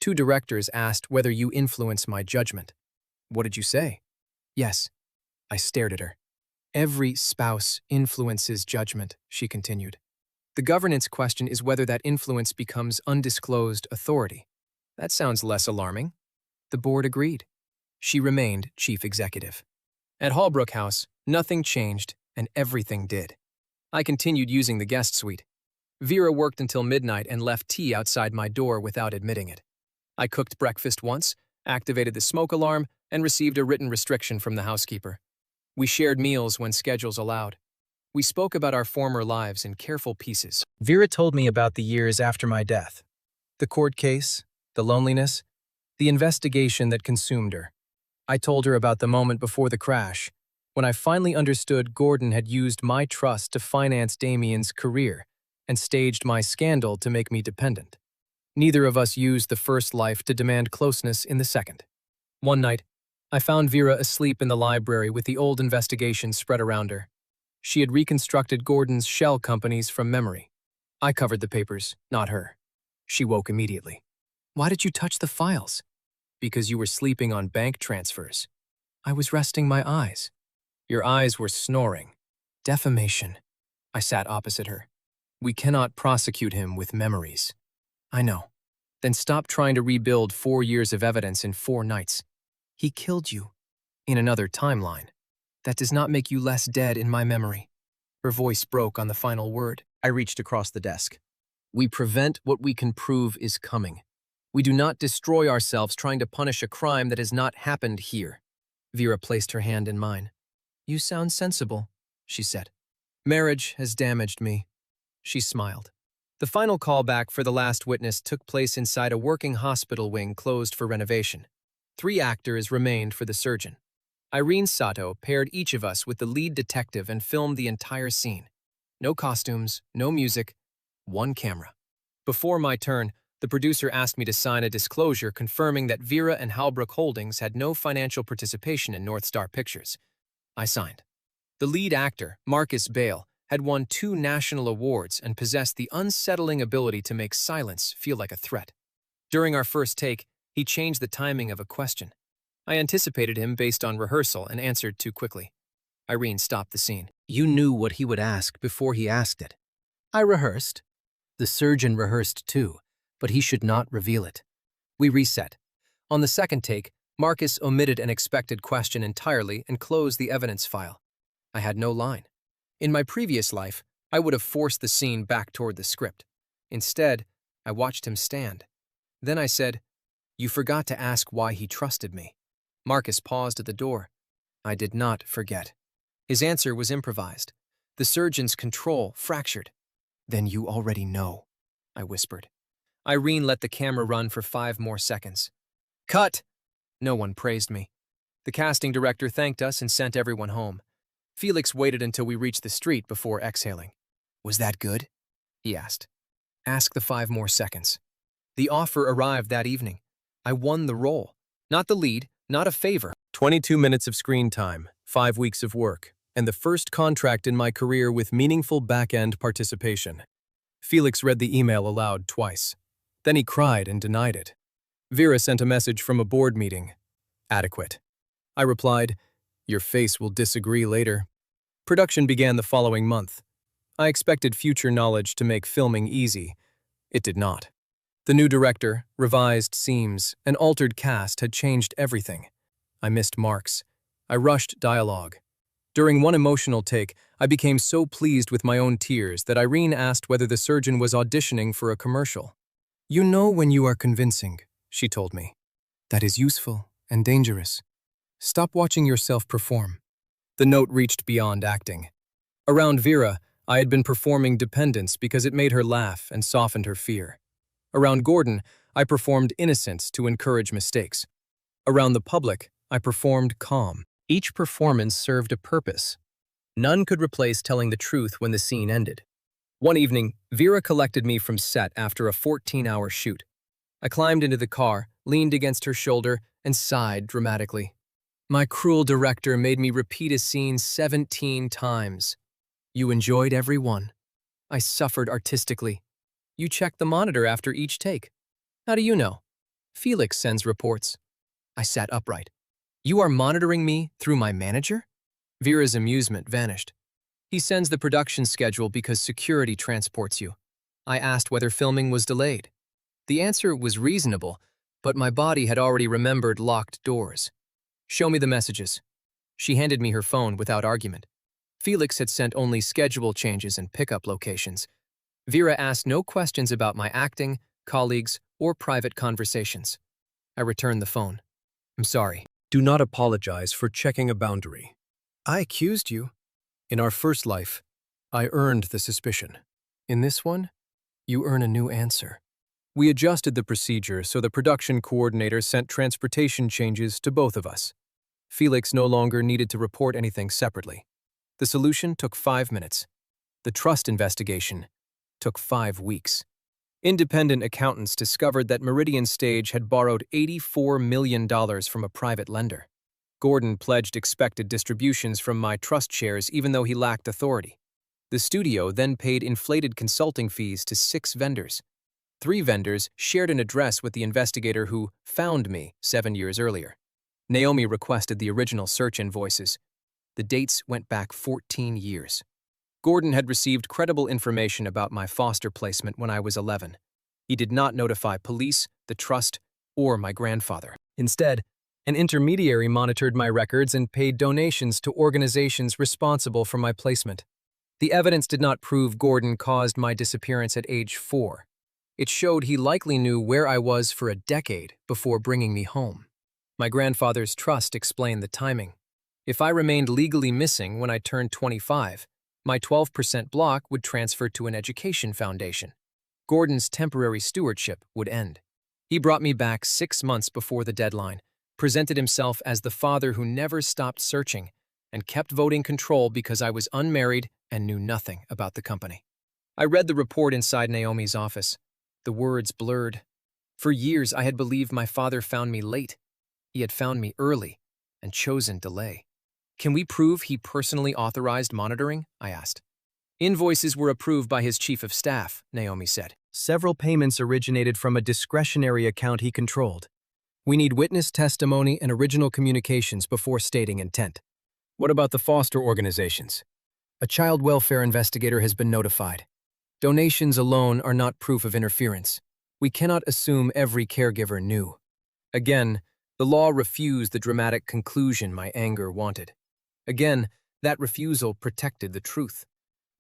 2 directors asked whether you influence my judgment. "What did you say?" "Yes." I stared at her. "Every spouse influences judgment," she continued. "The governance question is whether that influence becomes undisclosed authority." That sounds less alarming. The board agreed. She remained chief executive. At Halbrook House, nothing changed and everything did. I continued using the guest suite. Vera worked until midnight and left tea outside my door without admitting it. I cooked breakfast once, activated the smoke alarm, and received a written restriction from the housekeeper. We shared meals when schedules allowed. We spoke about our former lives in careful pieces. Vera told me about the years after my death. The court case, the loneliness, the investigation that consumed her. I told her about the moment before the crash, when I finally understood Gordon had used my trust to finance Damien's career and staged my scandal to make me dependent. Neither of us used the first life to demand closeness in the second. One night, I found Vera asleep in the library with the old investigation spread around her. She had reconstructed Gordon's shell companies from memory. I covered the papers, not her. She woke immediately. Why did you touch the files? Because you were sleeping on bank transfers. I was resting my eyes. Your eyes were snoring. Defamation. I sat opposite her. We cannot prosecute him with memories. I know. Then stop trying to rebuild 4 years of evidence in 4 nights. He killed you. In another timeline. That does not make you less dead in my memory. Her voice broke on the final word. I reached across the desk. We prevent what we can prove is coming. We do not destroy ourselves trying to punish a crime that has not happened here. Vera placed her hand in mine. You sound sensible, she said. Marriage has damaged me. She smiled. The final callback for the last witness took place inside a working hospital wing closed for renovation. 3 actors remained for the surgeon. Irene Sato paired each of us with the lead detective and filmed the entire scene. No costumes, no music, 1 camera. Before my turn, the producer asked me to sign a disclosure confirming that Vera and Halbrook Holdings had no financial participation in North Star Pictures. I signed. The lead actor, Marcus Bale, had won 2 national awards and possessed the unsettling ability to make silence feel like a threat. During our first take, he changed the timing of a question. I anticipated him based on rehearsal and answered too quickly. Irene stopped the scene. You knew what he would ask before he asked it. I rehearsed. The surgeon rehearsed too, but he should not reveal it. We reset. On the second take, Marcus omitted an expected question entirely and closed the evidence file. I had no line. In my previous life, I would have forced the scene back toward the script. Instead, I watched him stand. Then I said, You forgot to ask why he trusted me. Marcus paused at the door. I did not forget. His answer was improvised. The surgeon's control fractured. Then you already know, I whispered. Irene let the camera run for 5 more seconds. Cut! No one praised me. The casting director thanked us and sent everyone home. Felix waited until we reached the street before exhaling. Was that good? He asked. Ask the 5 more seconds. The offer arrived that evening. I won the role. Not the lead, not a favor. 22 minutes of screen time, 5 weeks of work, and the first contract in my career with meaningful back-end participation. Felix read the email aloud twice. Then he cried and denied it. Vera sent a message from a board meeting. Adequate. I replied, Your face will disagree later. Production began the following month. I expected future knowledge to make filming easy. It did not. The new director, revised scenes, and altered cast had changed everything. I missed marks. I rushed dialogue. During one emotional take, I became so pleased with my own tears that Irene asked whether the surgeon was auditioning for a commercial. You know when you are convincing, she told me. That is useful and dangerous. Stop watching yourself perform. The note reached beyond acting. Around Vera, I had been performing dependence because it made her laugh and softened her fear. Around Gordon, I performed innocence to encourage mistakes. Around the public, I performed calm. Each performance served a purpose. None could replace telling the truth when the scene ended. One evening, Vera collected me from set after a 14-hour shoot. I climbed into the car, leaned against her shoulder, and sighed dramatically. My cruel director made me repeat a scene 17 times. You enjoyed every one. I suffered artistically. You checked the monitor after each take. How do you know? Felix sends reports. I sat upright. You are monitoring me through my manager? Vera's amusement vanished. He sends the production schedule because security transports you. I asked whether filming was delayed. The answer was reasonable, but my body had already remembered locked doors. Show me the messages. She handed me her phone without argument. Felix had sent only schedule changes and pickup locations. Vera asked no questions about my acting, colleagues, or private conversations. I returned the phone. I'm sorry. Do not apologize for checking a boundary. I accused you. In our first life, I earned the suspicion. In this one, you earn a new answer. We adjusted the procedure so the production coordinator sent transportation changes to both of us. Felix no longer needed to report anything separately. The solution took 5 minutes. The trust investigation took 5 weeks. Independent accountants discovered that Meridian Stage had borrowed $84 million from a private lender. Gordon pledged expected distributions from my trust shares even though he lacked authority. The studio then paid inflated consulting fees to 6 vendors. 3 vendors shared an address with the investigator who found me 7 years earlier. Naomi requested the original search invoices. The dates went back 14 years. Gordon had received credible information about my foster placement when I was 11. He did not notify police, the trust, or my grandfather. Instead, an intermediary monitored my records and paid donations to organizations responsible for my placement. The evidence did not prove Gordon caused my disappearance at age 4. It showed he likely knew where I was for a decade before bringing me home. My grandfather's trust explained the timing. If I remained legally missing when I turned 25, my 12% block would transfer to an education foundation. Gordon's temporary stewardship would end. He brought me back 6 months before the deadline, presented himself as the father who never stopped searching, and kept voting control because I was unmarried and knew nothing about the company. I read the report inside Naomi's office. The words blurred. For years, I had believed my father found me late. He had found me early and chosen delay. Can we prove he personally authorized monitoring? I asked. Invoices were approved by his chief of staff, Naomi said. Several payments originated from a discretionary account he controlled. We need witness testimony and original communications before stating intent. What about the foster organizations? A child welfare investigator has been notified. Donations alone are not proof of interference. We cannot assume every caregiver knew. Again, the law refused the dramatic conclusion my anger wanted. Again, that refusal protected the truth.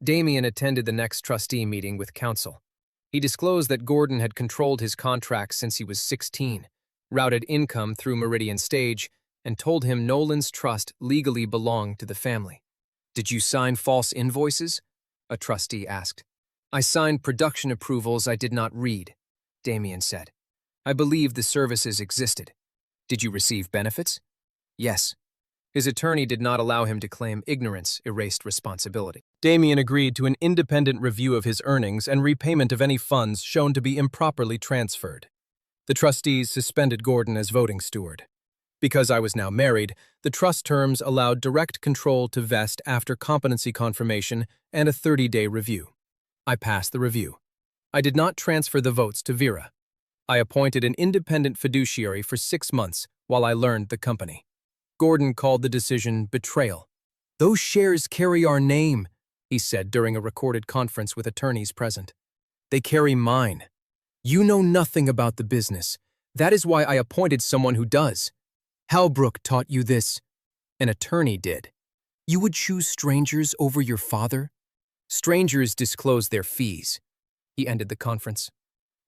Damien attended the next trustee meeting with counsel. He disclosed that Gordon had controlled his contracts since he was 16, routed income through Meridian Stage, and told him Nolan's trust legally belonged to the family. Did you sign false invoices? A trustee asked. I signed production approvals I did not read, Damien said. I believed the services existed. Did you receive benefits? Yes. His attorney did not allow him to claim ignorance erased responsibility. Damien agreed to an independent review of his earnings and repayment of any funds shown to be improperly transferred. The trustees suspended Gordon as voting steward. Because I was now married, the trust terms allowed direct control to vest after competency confirmation and a 30-day review. I passed the review. I did not transfer the votes to Vera. I appointed an independent fiduciary for 6 months while I learned the company. Gordon called the decision betrayal. Those shares carry our name, he said during a recorded conference with attorneys present. They carry mine. You know nothing about the business. That is why I appointed someone who does. Halbrook taught you this. An attorney did. You would choose strangers over your father? Strangers disclose their fees. He ended the conference.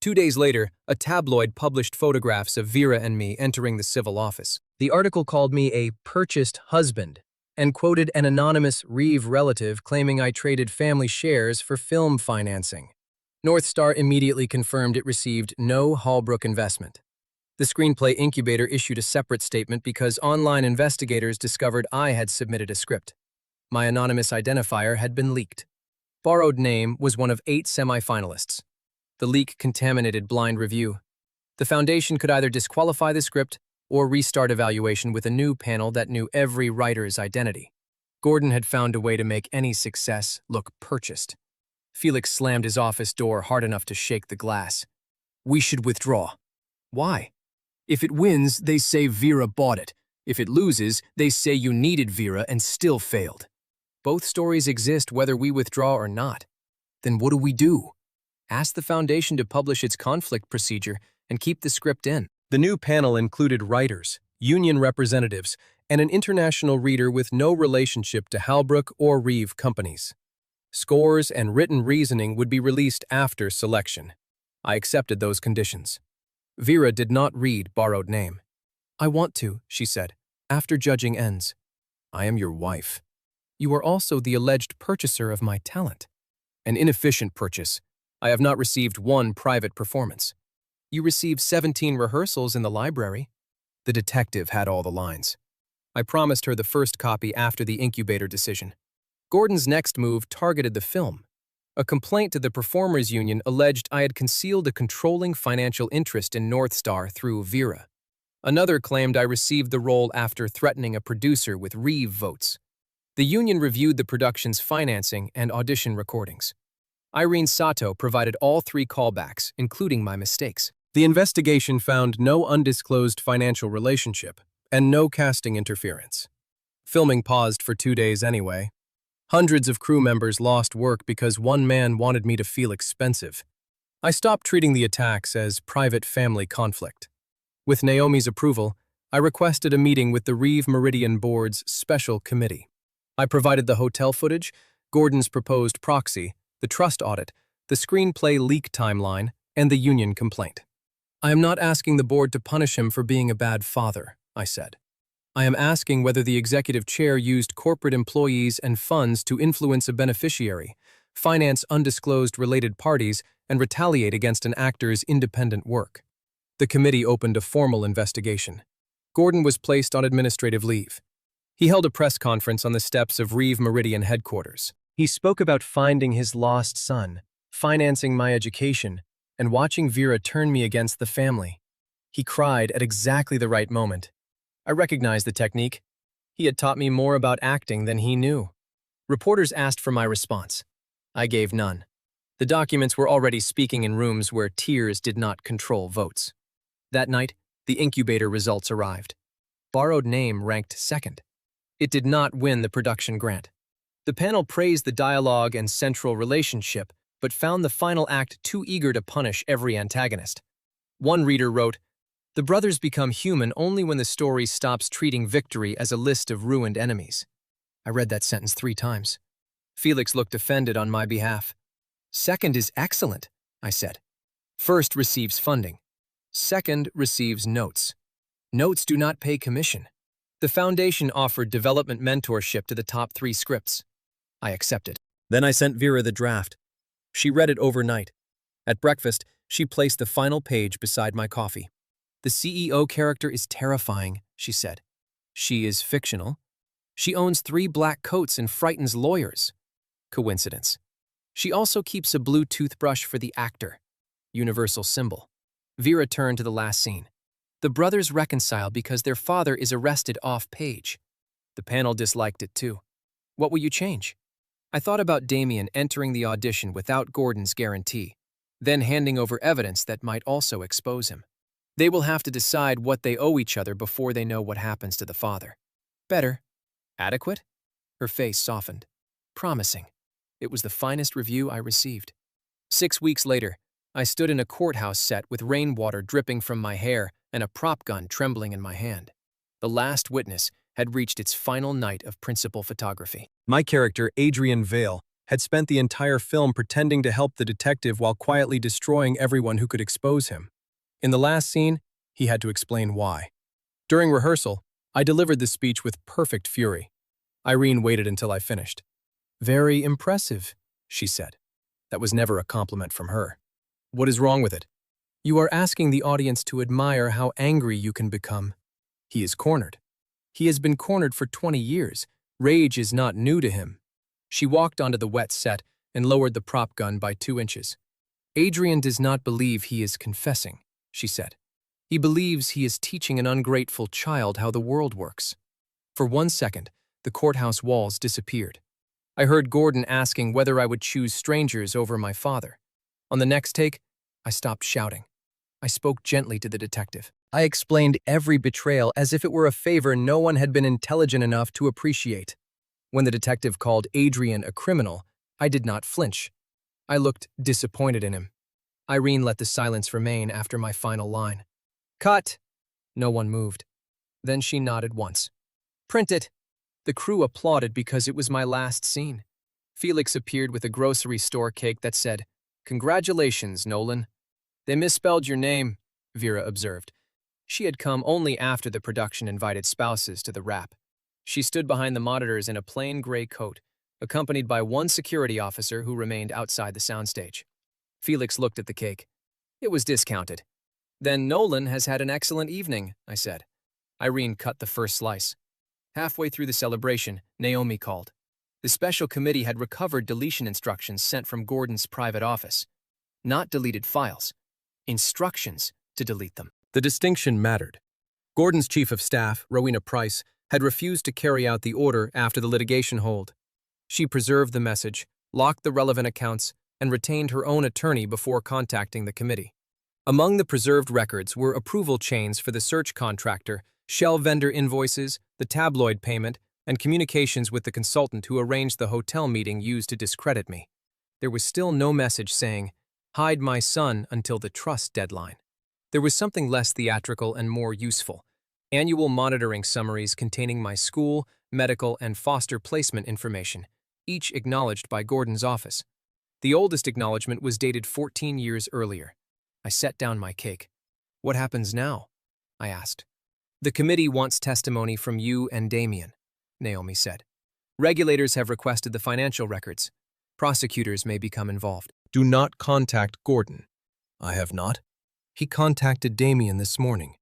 2 days later, a tabloid published photographs of Vera and me entering the civil office. The article called me a purchased husband and quoted an anonymous Reeve relative claiming I traded family shares for film financing. North Star immediately confirmed it received no Halbrook investment. The screenplay incubator issued a separate statement because online investigators discovered I had submitted a script. My anonymous identifier had been leaked. Borrowed Name was one of 8 semi-finalists. The leak contaminated blind review. The foundation could either disqualify the script or restart evaluation with a new panel that knew every writer's identity. Gordon had found a way to make any success look purchased. Felix slammed his office door hard enough to shake the glass. We should withdraw. Why? If it wins, they say Vera bought it. If it loses, they say you needed Vera and still failed. Both stories exist whether we withdraw or not. Then what do we do? Ask the foundation to publish its conflict procedure and keep the script in. The new panel included writers, union representatives, and an international reader with no relationship to Halbrook or Reeve companies. Scores and written reasoning would be released after selection. I accepted those conditions. Vera did not read Borrowed Name. I want to, she said, after judging ends. I am your wife. You are also the alleged purchaser of my talent. An inefficient purchase. I have not received one private performance. You received 17 rehearsals in the library. The detective had all the lines. I promised her the first copy after the incubator decision. Gordon's next move targeted the film. A complaint to the Performers Union alleged I had concealed a controlling financial interest in North Star through Vera. Another claimed I received the role after threatening a producer with Reeve votes. The union reviewed the production's financing and audition recordings. Irene Sato provided all 3 callbacks, including my mistakes. The investigation found no undisclosed financial relationship and no casting interference. Filming paused for 2 days anyway. Hundreds of crew members lost work because one man wanted me to feel expensive. I stopped treating the attacks as private family conflict. With Naomi's approval, I requested a meeting with the Reeve Meridian Board's special committee. I provided the hotel footage, Gordon's proposed proxy, the trust audit, the screenplay leak timeline, and the union complaint. I am not asking the board to punish him for being a bad father, I said. I am asking whether the executive chair used corporate employees and funds to influence a beneficiary, finance undisclosed related parties, and retaliate against an actor's independent work. The committee opened a formal investigation. Gordon was placed on administrative leave. He held a press conference on the steps of Reeve Meridian headquarters. He spoke about finding his lost son, financing my education, and watching Vera turn me against the family. He cried at exactly the right moment. I recognized the technique. He had taught me more about acting than he knew. Reporters asked for my response. I gave none. The documents were already speaking in rooms where tears did not control votes. That night, the incubator results arrived. Borrowed Name ranked second. It did not win the production grant. The panel praised the dialogue and central relationship, but found the final act too eager to punish every antagonist. One reader wrote, "The brothers become human only when the story stops treating victory as a list of ruined enemies." I read that sentence 3 times. Felix looked offended on my behalf. "Second is excellent," I said. "First receives funding. Second receives notes. Notes do not pay commission." The foundation offered development mentorship to the top 3 scripts. I accepted. Then I sent Vera the draft. She read it overnight. At breakfast, she placed the final page beside my coffee. "The CEO character is terrifying," she said. "She is fictional. She owns 3 black coats and frightens lawyers." Coincidence. She also keeps a blue toothbrush for the actor. Universal symbol. Vera turned to the last scene. The brothers reconcile because their father is arrested off-page. The panel disliked it too. What will you change? I thought about Damien entering the audition without Gordon's guarantee, then handing over evidence that might also expose him. They will have to decide what they owe each other before they know what happens to the father. Better. Adequate? Her face softened. Promising. It was the finest review I received. 6 weeks later, I stood in a courthouse set with rainwater dripping from my hair and a prop gun trembling in my hand. The last witness had reached its final night of principal photography. My character, Adrian Vale, had spent the entire film pretending to help the detective while quietly destroying everyone who could expose him. In the last scene, he had to explain why. During rehearsal, I delivered the speech with perfect fury. Irene waited until I finished. "Very impressive," she said. That was never a compliment from her. "What is wrong with it?" "You are asking the audience to admire how angry you can become." He is cornered. He has been cornered for 20 years. Rage is not new to him. She walked onto the wet set and lowered the prop gun by 2 inches. "Adrian does not believe he is confessing," she said. "He believes he is teaching an ungrateful child how the world works." For 1 second, the courthouse walls disappeared. I heard Gordon asking whether I would choose strangers over my father. On the next take, I stopped shouting. I spoke gently to the detective. I explained every betrayal as if it were a favor no one had been intelligent enough to appreciate. When the detective called Adrian a criminal, I did not flinch. I looked disappointed in him. Irene let the silence remain after my final line. "Cut!" No one moved. Then she nodded once. "Print it!" The crew applauded because it was my last scene. Felix appeared with a grocery store cake that said, "Congratulations, Nolan." "They misspelled your name," Vera observed. She had come only after the production invited spouses to the wrap. She stood behind the monitors in a plain gray coat, accompanied by one security officer who remained outside the soundstage. Felix looked at the cake. It was discounted. "Then Nolan has had an excellent evening," I said. Irene cut the first slice. Halfway through the celebration, Naomi called. The special committee had recovered deletion instructions sent from Gordon's private office. Not deleted files. Instructions to delete them. The distinction mattered. Gordon's chief of staff, Rowena Price, had refused to carry out the order after the litigation hold. She preserved the message, locked the relevant accounts, and retained her own attorney before contacting the committee. Among the preserved records were approval chains for the search contractor, shell vendor invoices, the tabloid payment, and communications with the consultant who arranged the hotel meeting used to discredit me. There was still no message saying, "Hide my son until the trust deadline." There was something less theatrical and more useful: annual monitoring summaries containing my school, medical, and foster placement information, each acknowledged by Gordon's office. The oldest acknowledgement was dated 14 years earlier. I set down my cake. "What happens now?" I asked. "The committee wants testimony from you and Damien," Naomi said. "Regulators have requested the financial records. Prosecutors may become involved." "Do not contact Gordon." "I have not. He contacted Damien this morning."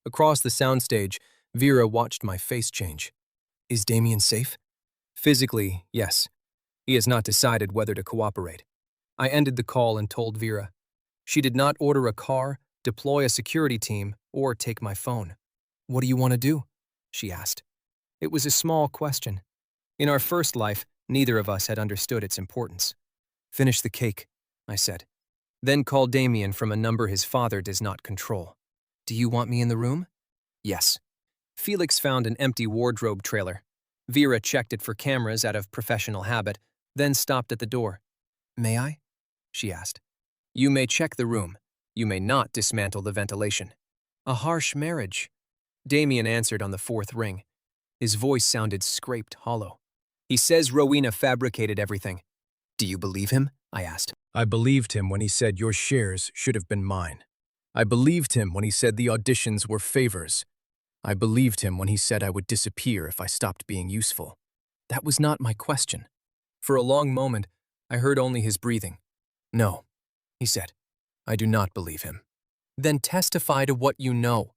Across the soundstage, Vera watched my face change. "Is Damien safe?" "Physically, yes. He has not decided whether to cooperate." I ended the call and told Vera. She did not order a car, deploy a security team, or take my phone. "What do you want to do?" she asked. It was a small question. In our first life, neither of us had understood its importance. "Finish the cake," I said. "Then call Damien from a number his father does not control." "Do you want me in the room?" "Yes." Felix found an empty wardrobe trailer. Vera checked it for cameras out of professional habit, then stopped at the door. "May I?" she asked. "You may check the room. You may not dismantle the ventilation." "A harsh marriage," Damien answered on the fourth ring. His voice sounded scraped hollow. "He says Rowena fabricated everything." "Do you believe him?" I asked. "I believed him when he said your shares should have been mine. I believed him when he said the auditions were favors. I believed him when he said I would disappear if I stopped being useful." That was not my question. For a long moment, I heard only his breathing. "No," he said. "I do not believe him." "Then testify to what you know."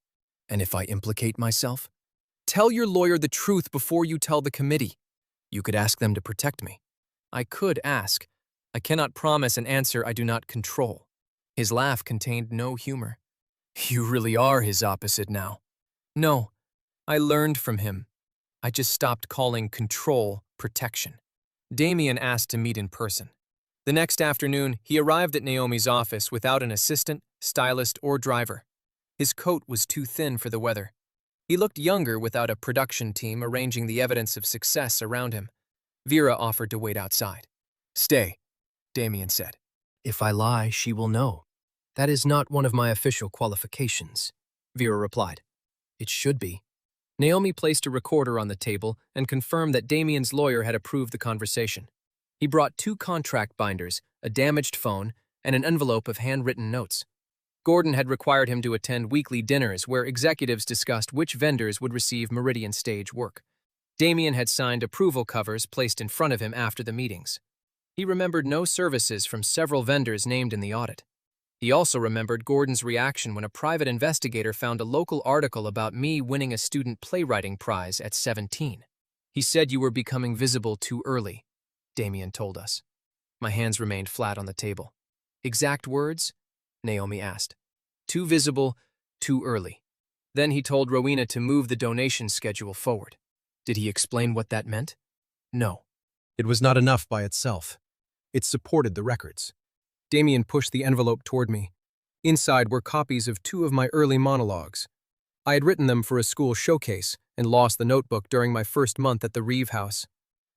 "And if I implicate myself?" "Tell your lawyer the truth before you tell the committee." "You could ask them to protect me." "I could ask. I cannot promise an answer I do not control." His laugh contained no humor. "You really are his opposite now." "No, I learned from him. I just stopped calling control protection." Damien asked to meet in person. The next afternoon, he arrived at Naomi's office without an assistant, stylist, or driver. His coat was too thin for the weather. He looked younger without a production team arranging the evidence of success around him. Vera offered to wait outside. "Stay," Damien said. "If I lie, she will know." "That is not one of my official qualifications," Vera replied. "It should be." Naomi placed a recorder on the table and confirmed that Damien's lawyer had approved the conversation. He brought 2 contract binders, a damaged phone, and an envelope of handwritten notes. Gordon had required him to attend weekly dinners where executives discussed which vendors would receive Meridian stage work. Damien had signed approval covers placed in front of him after the meetings. He remembered no services from several vendors named in the audit. He also remembered Gordon's reaction when a private investigator found a local article about me winning a student playwriting prize at 17. "He said you were becoming visible too early," Damien told us. My hands remained flat on the table. "Exact words?" Naomi asked. "Too visible, too early." Then he told Rowena to move the donation schedule forward. Did he explain what that meant? No. It was not enough by itself. It supported the records. Damien pushed the envelope toward me. Inside were copies of 2 of my early monologues. I had written them for a school showcase and lost the notebook during my first month at the Reeve house.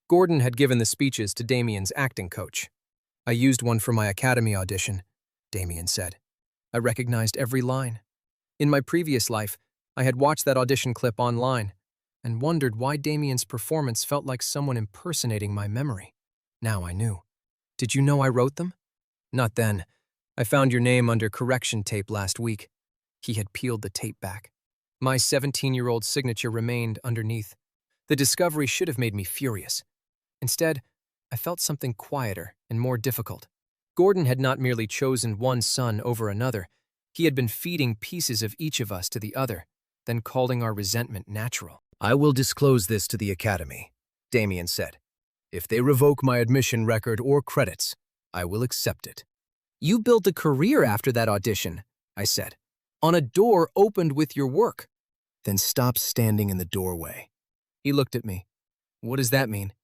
Gordon had given the speeches to Damien's acting coach. "I used one for my academy audition," Damien said. "I recognized every line. In my previous life, I had watched that audition clip online and wondered why Damien's performance felt like someone impersonating my memory. Now I knew. "Did you know I wrote them?" "Not then. I found your name under correction tape last week." He had peeled the tape back. My 17-year-old signature remained underneath. The discovery should have made me furious. Instead, I felt something quieter and more difficult. Gordon had not merely chosen one son over another. He had been feeding pieces of each of us to the other, then calling our resentment natural. "I will disclose this to the academy," Damien said. "If they revoke my admission record or credits, I will accept it." "You built a career after that audition," I said, "on a door opened with your work." "Then stop standing in the doorway." He looked at me. What does that mean?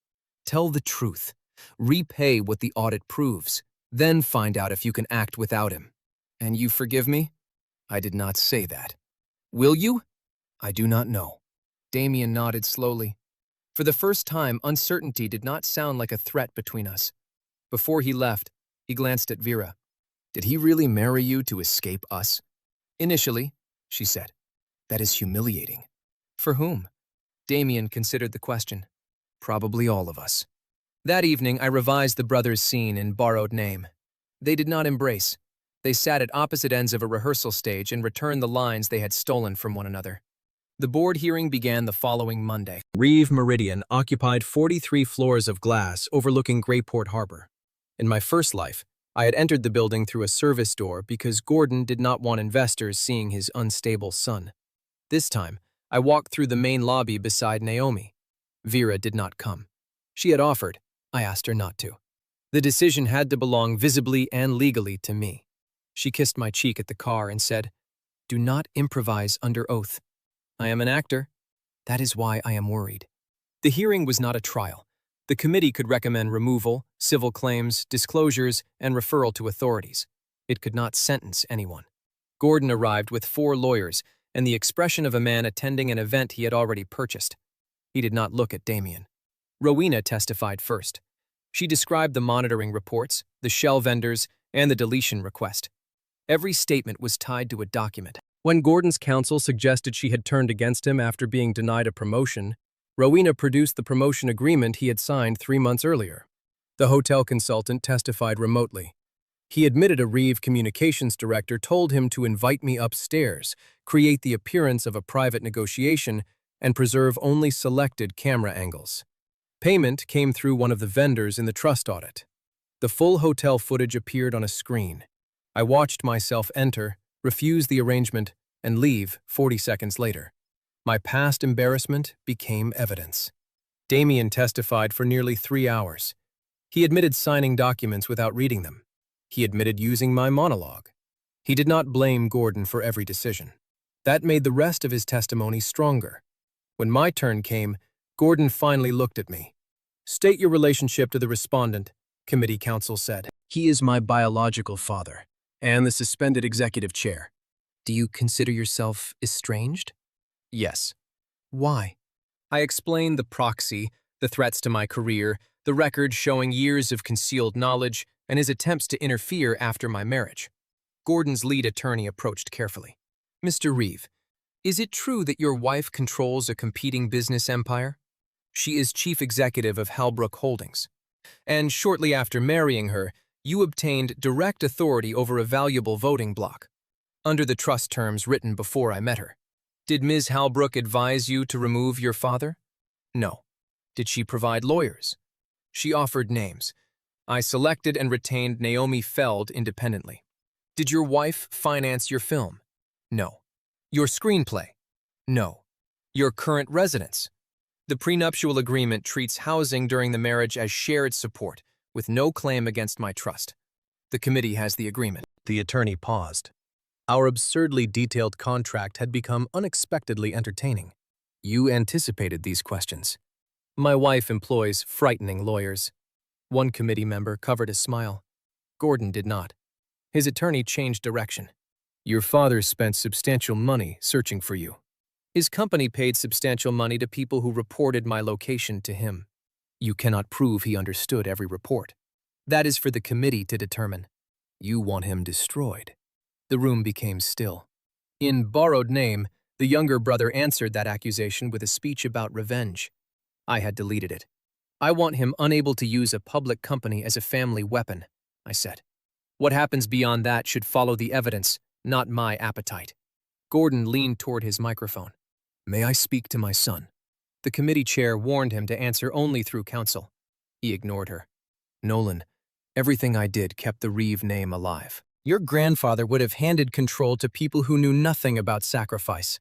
Tell the truth. Repay what the audit proves. Then find out if you can act without him. And you forgive me? I did not say that. Will you? I do not know. Damien nodded slowly. For the first time, uncertainty did not sound like a threat between us. Before he left, he glanced at Vera. Did he really marry you to escape us? Initially, she said. That is humiliating. For whom? Damien considered the question. Probably all of us. That evening, I revised the brothers' scene in borrowed name. They did not embrace. They sat at opposite ends of a rehearsal stage and returned the lines they had stolen from one another. The board hearing began the following Monday. Reeve Meridian occupied 43 floors of glass overlooking Greyport Harbor. In my first life, I had entered the building through a service door because Gordon did not want investors seeing his unstable son. This time, I walked through the main lobby beside Naomi. Vera did not come. She had offered. I asked her not to. The decision had to belong visibly and legally to me. She kissed my cheek at the car and said, "Do not improvise under oath. I am an actor. That is why I am worried." The hearing was not a trial. The committee could recommend removal, civil claims, disclosures, and referral to authorities. It could not sentence anyone. Gordon arrived with 4 lawyers and the expression of a man attending an event he had already purchased. He did not look at Damien. Rowena testified first. She described the monitoring reports, the shell vendors, and the deletion request. Every statement was tied to a document. When Gordon's counsel suggested she had turned against him after being denied a promotion, Rowena produced the promotion agreement he had signed 3 months earlier. The hotel consultant testified remotely. He admitted a Reeve communications director told him to invite me upstairs, create the appearance of a private negotiation, and preserve only selected camera angles. Payment came through one of the vendors in the trust audit. The full hotel footage appeared on a screen. I watched myself enter, refuse the arrangement, and leave 40 seconds later. My past embarrassment became evidence. Damien testified for nearly 3 hours. He admitted signing documents without reading them. He admitted using my monologue. He did not blame Gordon for every decision. That made the rest of his testimony stronger. When my turn came, Gordon finally looked at me. "State your relationship to the respondent," committee counsel said. "He is my biological father and the suspended executive chair." "Do you consider yourself estranged?" "Yes." "Why?" I explained the proxy, the threats to my career, the record showing years of concealed knowledge, and his attempts to interfere after my marriage. Gordon's lead attorney approached carefully. "Mr. Reeve, is it true that your wife controls a competing business empire? She is chief executive of Halbrook Holdings. And shortly after marrying her, you obtained direct authority over a valuable voting block, under the trust terms written before I met her. Did Ms. Halbrook advise you to remove your father? No. Did she provide lawyers? She offered names. I selected and retained Naomi Feld independently. Did your wife finance your film? No. Your screenplay? No. Your current residence? The prenuptial agreement treats housing during the marriage as shared support, with no claim against my trust. The committee has the agreement." The attorney paused. Our absurdly detailed contract had become unexpectedly entertaining. "You anticipated these questions." "My wife employs frightening lawyers." One committee member covered a smile. Gordon did not. His attorney changed direction. "Your father spent substantial money searching for you. His company paid substantial money to people who reported my location to him. You cannot prove he understood every report. That is for the committee to determine. You want him destroyed." The room became still. In borrowed name, the younger brother answered that accusation with a speech about revenge. I had deleted it. "I want him unable to use a public company as a family weapon," I said. "What happens beyond that should follow the evidence, not my appetite." Gordon leaned toward his microphone. "May I speak to my son?" The committee chair warned him to answer only through counsel. He ignored her. "Nolan, everything I did kept the Reeve name alive. Your grandfather would have handed control to people who knew nothing about sacrifice.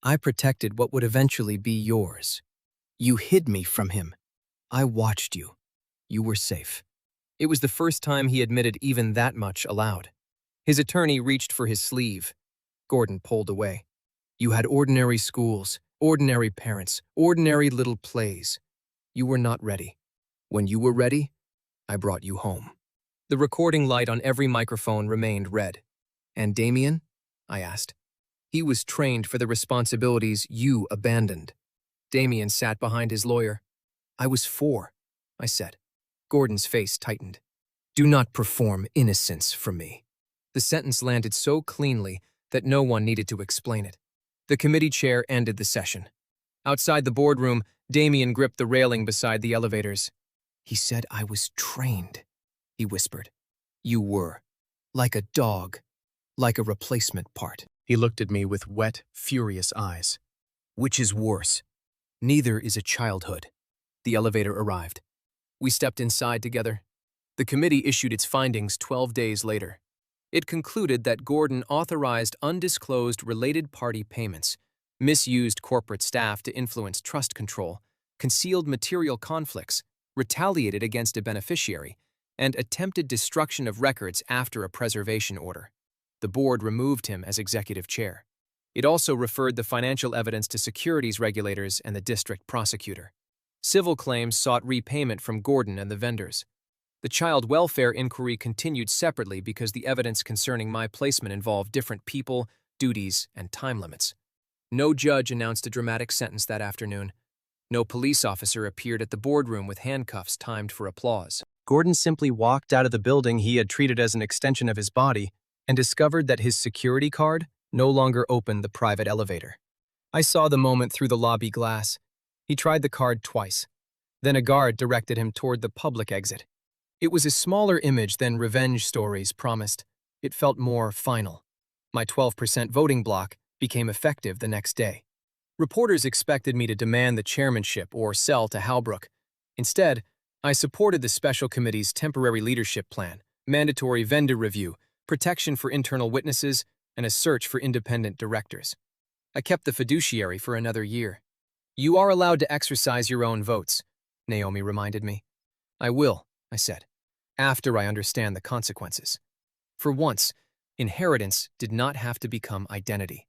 I protected what would eventually be yours. You hid me from him. I watched you. You were safe." It was the first time he admitted even that much aloud. His attorney reached for his sleeve. Gordon pulled away. "You had ordinary schools, Ordinary parents, ordinary little plays. You were not ready. When you were ready, I brought you home." The recording light on every microphone remained red. "And Damien?" I asked. "He was trained for the responsibilities you abandoned." Damien sat behind his lawyer. "I was 4, I said. Gordon's face tightened. "Do not perform innocence from me." The sentence landed so cleanly that no one needed to explain it. The committee chair ended the session. Outside the boardroom, Damien gripped the railing beside the elevators. "He said I was trained," he whispered. "You were. Like a dog. Like a replacement part." He looked at me with wet, furious eyes. "Which is worse? Neither is a childhood." The elevator arrived. We stepped inside together. The committee issued its findings 12 days later. It concluded that Gordon authorized undisclosed related party payments, misused corporate staff to influence trust control, concealed material conflicts, retaliated against a beneficiary, and attempted destruction of records after a preservation order. The board removed him as executive chair. It also referred the financial evidence to securities regulators and the district prosecutor. Civil claims sought repayment from Gordon and the vendors. The child welfare inquiry continued separately because the evidence concerning my placement involved different people, duties, and time limits. No judge announced a dramatic sentence that afternoon. No police officer appeared at the boardroom with handcuffs timed for applause. Gordon simply walked out of the building he had treated as an extension of his body and discovered that his security card no longer opened the private elevator. I saw the moment through the lobby glass. He tried the card twice. Then a guard directed him toward the public exit. It was a smaller image than revenge stories promised. It felt more final. My 12% voting block became effective the next day. Reporters expected me to demand the chairmanship or sell to Halbrook. Instead, I supported the special committee's temporary leadership plan, mandatory vendor review, protection for internal witnesses, and a search for independent directors. I kept the fiduciary for another year. "You are allowed to exercise your own votes," Naomi reminded me. "I will," I said, "after I understand the consequences." For once, inheritance did not have to become identity.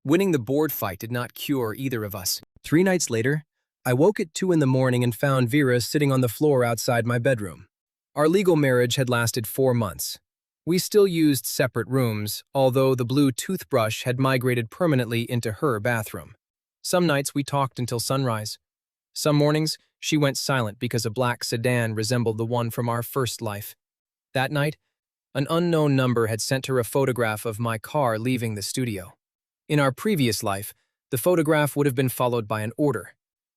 Winning the board fight did not cure either of us. 3 nights later, I woke at 2 in the morning and found Vera sitting on the floor outside my bedroom. Our legal marriage had lasted 4 months. We still used separate rooms, although the blue toothbrush had migrated permanently into her bathroom. Some nights we talked until sunrise. Some mornings, she went silent because a black sedan resembled the one from our first life. That night, an unknown number had sent her a photograph of my car leaving the studio. In our previous life, the photograph would have been followed by an order.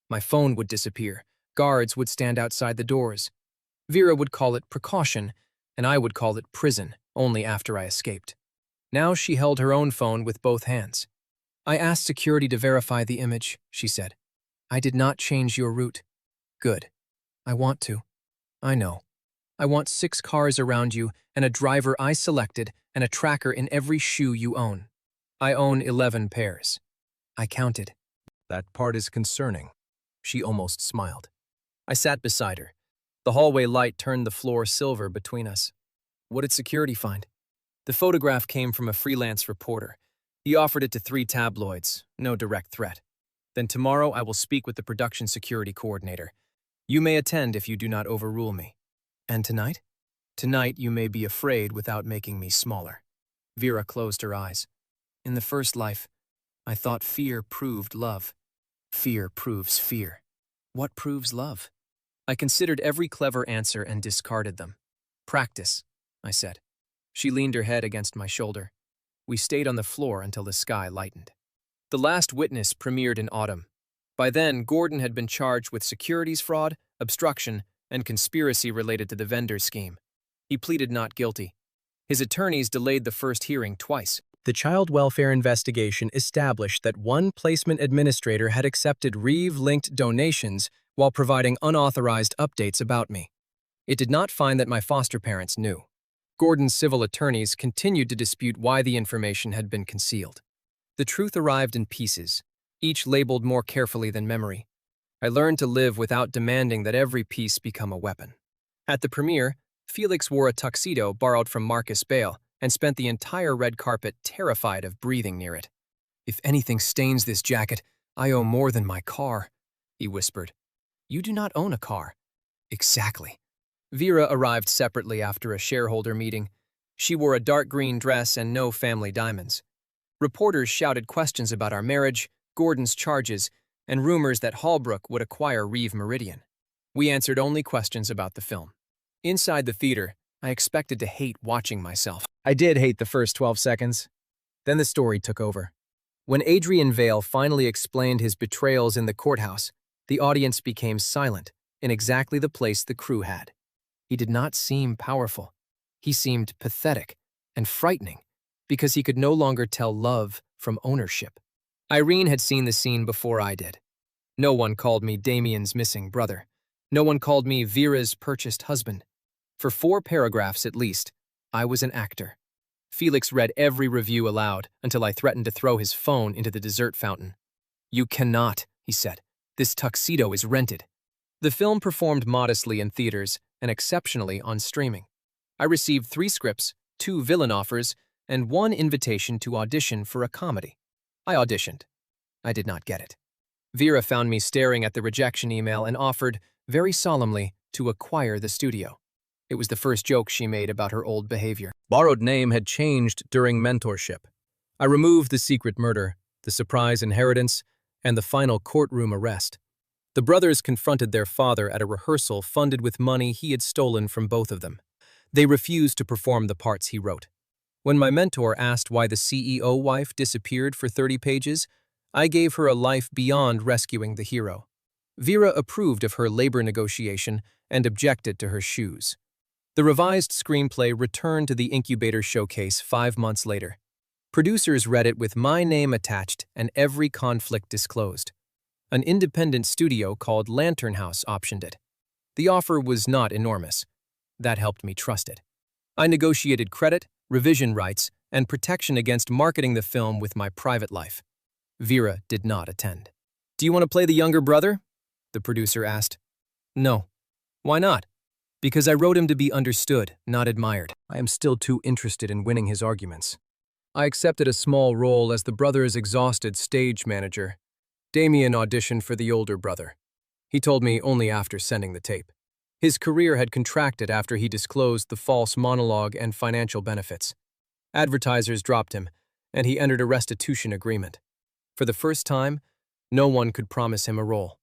My phone would disappear. Guards would stand outside the doors. Vera would call it precaution, and I would call it prison, only after I escaped. Now she held her own phone with both hands. "I asked security to verify the image," she said. "I did not change your route." "Good. I want to. I know. I want 6 cars around you and a driver I selected and a tracker in every shoe you own. I own 11 pairs." I counted. "That part is concerning." She almost smiled. I sat beside her. The hallway light turned the floor silver between us. "What did security find?" "The photograph came from a freelance reporter. He offered it to 3 tabloids, no direct threat. Then tomorrow I will speak with the production security coordinator. You may attend if you do not overrule me." "And tonight?" "Tonight you may be afraid without making me smaller." Vera closed her eyes. "In the first life, I thought fear proved love. Fear proves fear. What proves love?" I considered every clever answer and discarded them. "Practice," I said. She leaned her head against my shoulder. We stayed on the floor until the sky lightened. The Last Witness premiered in autumn. By then, Gordon had been charged with securities fraud, obstruction, and conspiracy related to the vendor scheme. He pleaded not guilty. His attorneys delayed the first hearing twice. The child welfare investigation established that one placement administrator had accepted Reeve-linked donations while providing unauthorized updates about me. It did not find that my foster parents knew. Gordon's civil attorneys continued to dispute why the information had been concealed. The truth arrived in pieces, each labeled more carefully than memory. I learned to live without demanding that every piece become a weapon. At the premiere, Felix wore a tuxedo borrowed from Marcus Bale and spent the entire red carpet terrified of breathing near it. "If anything stains this jacket, "I owe more than my car," he whispered. "You do not own a car." "Exactly." Vera arrived separately after a shareholder meeting. She wore a dark green dress and no family diamonds. Reporters shouted questions about our marriage, Gordon's charges, and rumors that Halbrook would acquire Reeve Meridian. We answered only questions about the film. Inside the theater, I expected to hate watching myself. I did hate the first 12 seconds. Then the story took over. When Adrian Vale finally explained his betrayals in the courthouse, the audience became silent in exactly the place the crew had. He did not seem powerful. He seemed pathetic and frightening because he could no longer tell love from ownership. Irene had seen the scene before I did. No one called me Damien's missing brother. No one called me Vera's purchased husband. For 4 paragraphs at least, I was an actor. Felix read every review aloud until I threatened to throw his phone into the dessert fountain. "You cannot," he said. "This tuxedo is rented." The film performed modestly in theaters and exceptionally on streaming. I received 3 scripts, 2 villain offers, and 1 invitation to audition for a comedy. I auditioned. I did not get it. Vera found me staring at the rejection email and offered, very solemnly, to acquire the studio. It was the first joke she made about her old behavior. Borrowed name had changed during mentorship. I removed the secret murder, the surprise inheritance, and the final courtroom arrest. The brothers confronted their father at a rehearsal funded with money he had stolen from both of them. They refused to perform the parts he wrote. When my mentor asked why the CEO wife disappeared for 30 pages, I gave her a life beyond rescuing the hero. Vera approved of her labor negotiation and objected to her shoes. The revised screenplay returned to the incubator showcase 5 months later. Producers read it with my name attached and every conflict disclosed. An independent studio called Lantern House optioned it. The offer was not enormous. That helped me trust it. I negotiated credit, revision rights, and protection against marketing the film with my private life. Vera did not attend. "Do you want to play the younger brother?" the producer asked. "No." "Why not?" "Because I wrote him to be understood, not admired. I am still too interested in winning his arguments." I accepted a small role as the brother's exhausted stage manager. Damien auditioned for the older brother. He told me only after sending the tape. His career had contracted after he disclosed the false monologue and financial benefits. Advertisers dropped him, and he entered a restitution agreement. For the first time, no one could promise him a role.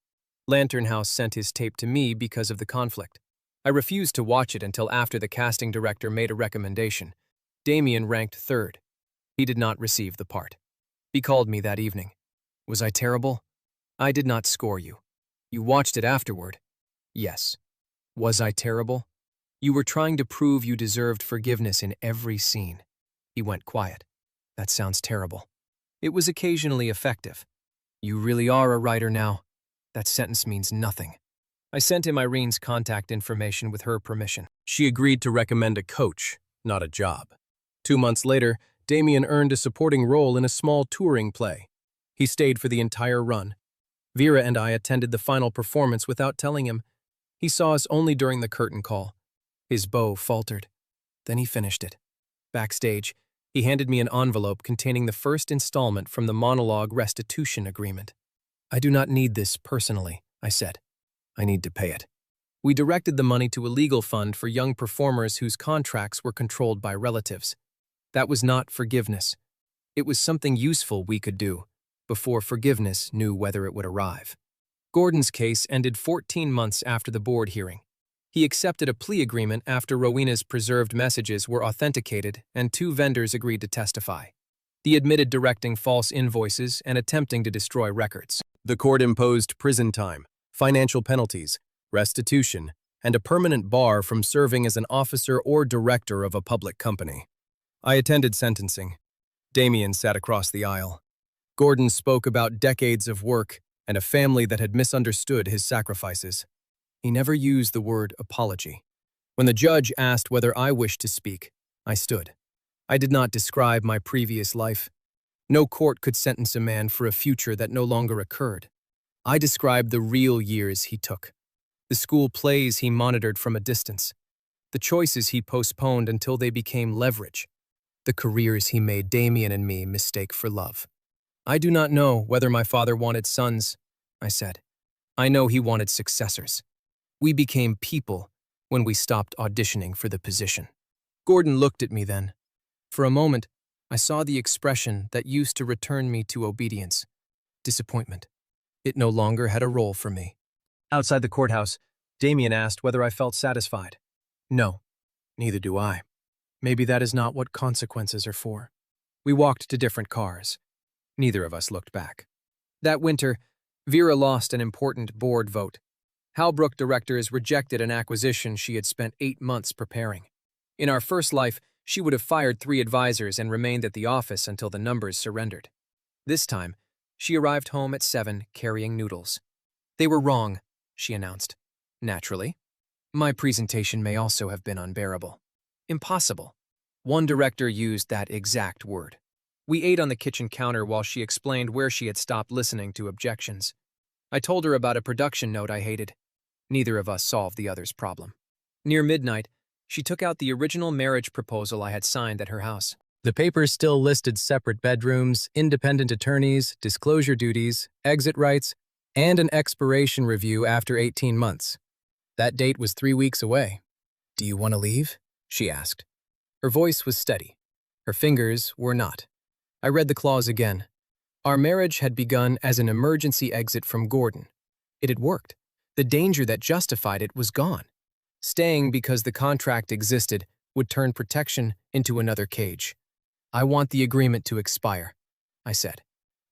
Lantern House sent his tape to me because of the conflict. I refused to watch it until after the casting director made a recommendation. Damien ranked 3rd. He did not receive the part. He called me that evening. "Was I terrible?" "I did not score you." "You watched it afterward." "Yes." "Was I terrible?" "You were trying to prove you deserved forgiveness in every scene." He went quiet. "That sounds terrible." "It was occasionally effective." "You really are a writer now." "That sentence means nothing." I sent him Irene's contact information with her permission. She agreed to recommend a coach, not a job. 2 months later, Damien earned a supporting role in a small touring play. He stayed for the entire run. Vera and I attended the final performance without telling him. He saw us only during the curtain call. His bow faltered. Then he finished it. Backstage, he handed me an envelope containing the first installment from the monologue restitution agreement. "I do not need this personally," I said. "I need to pay it." We directed the money to a legal fund for young performers whose contracts were controlled by relatives. That was not forgiveness. It was something useful we could do, before forgiveness knew whether it would arrive. Gordon's case ended 14 months after the board hearing. He accepted a plea agreement after Rowena's preserved messages were authenticated and 2 vendors agreed to testify. He admitted directing false invoices and attempting to destroy records. The court imposed prison time, financial penalties, restitution, and a permanent bar from serving as an officer or director of a public company. I attended sentencing. Damien sat across the aisle. Gordon spoke about decades of work and a family that had misunderstood his sacrifices. He never used the word apology. When the judge asked whether I wished to speak, I stood. I did not describe my previous life. No court could sentence a man for a future that no longer occurred. I described the real years he took, the school plays he monitored from a distance, the choices he postponed until they became leverage, the careers he made Damien and me mistake for love. I do not know whether my father wanted sons, I said. I know he wanted successors. We became people when we stopped auditioning for the position. Gordon looked at me then. For a moment, I saw the expression that used to return me to obedience, disappointment. It no longer had a role for me. Outside the courthouse, Damien asked whether I felt satisfied. No, neither do I. Maybe that is not what consequences are for. We walked to different cars. Neither of us looked back. That winter, Vera lost an important board vote. Halbrook directors rejected an acquisition she had spent 8 months preparing. In our first life, she would have fired 3 advisors and remained at the office until the numbers surrendered. This time, she arrived home at 7 carrying noodles. They were wrong, she announced. Naturally. My presentation may also have been unbearable. Impossible. One director used that exact word. We ate on the kitchen counter while she explained where she had stopped listening to objections. I told her about a production note I hated. Neither of us solved the other's problem. Near midnight, she took out the original marriage proposal I had signed at her house. The papers still listed separate bedrooms, independent attorneys, disclosure duties, exit rights, and an expiration review after 18 months. That date was 3 weeks away. "Do you want to leave?" she asked. Her voice was steady. Her fingers were not. I read the clause again. Our marriage had begun as an emergency exit from Gordon. It had worked. The danger that justified it was gone. Staying because the contract existed would turn protection into another cage. "I want the agreement to expire," I said.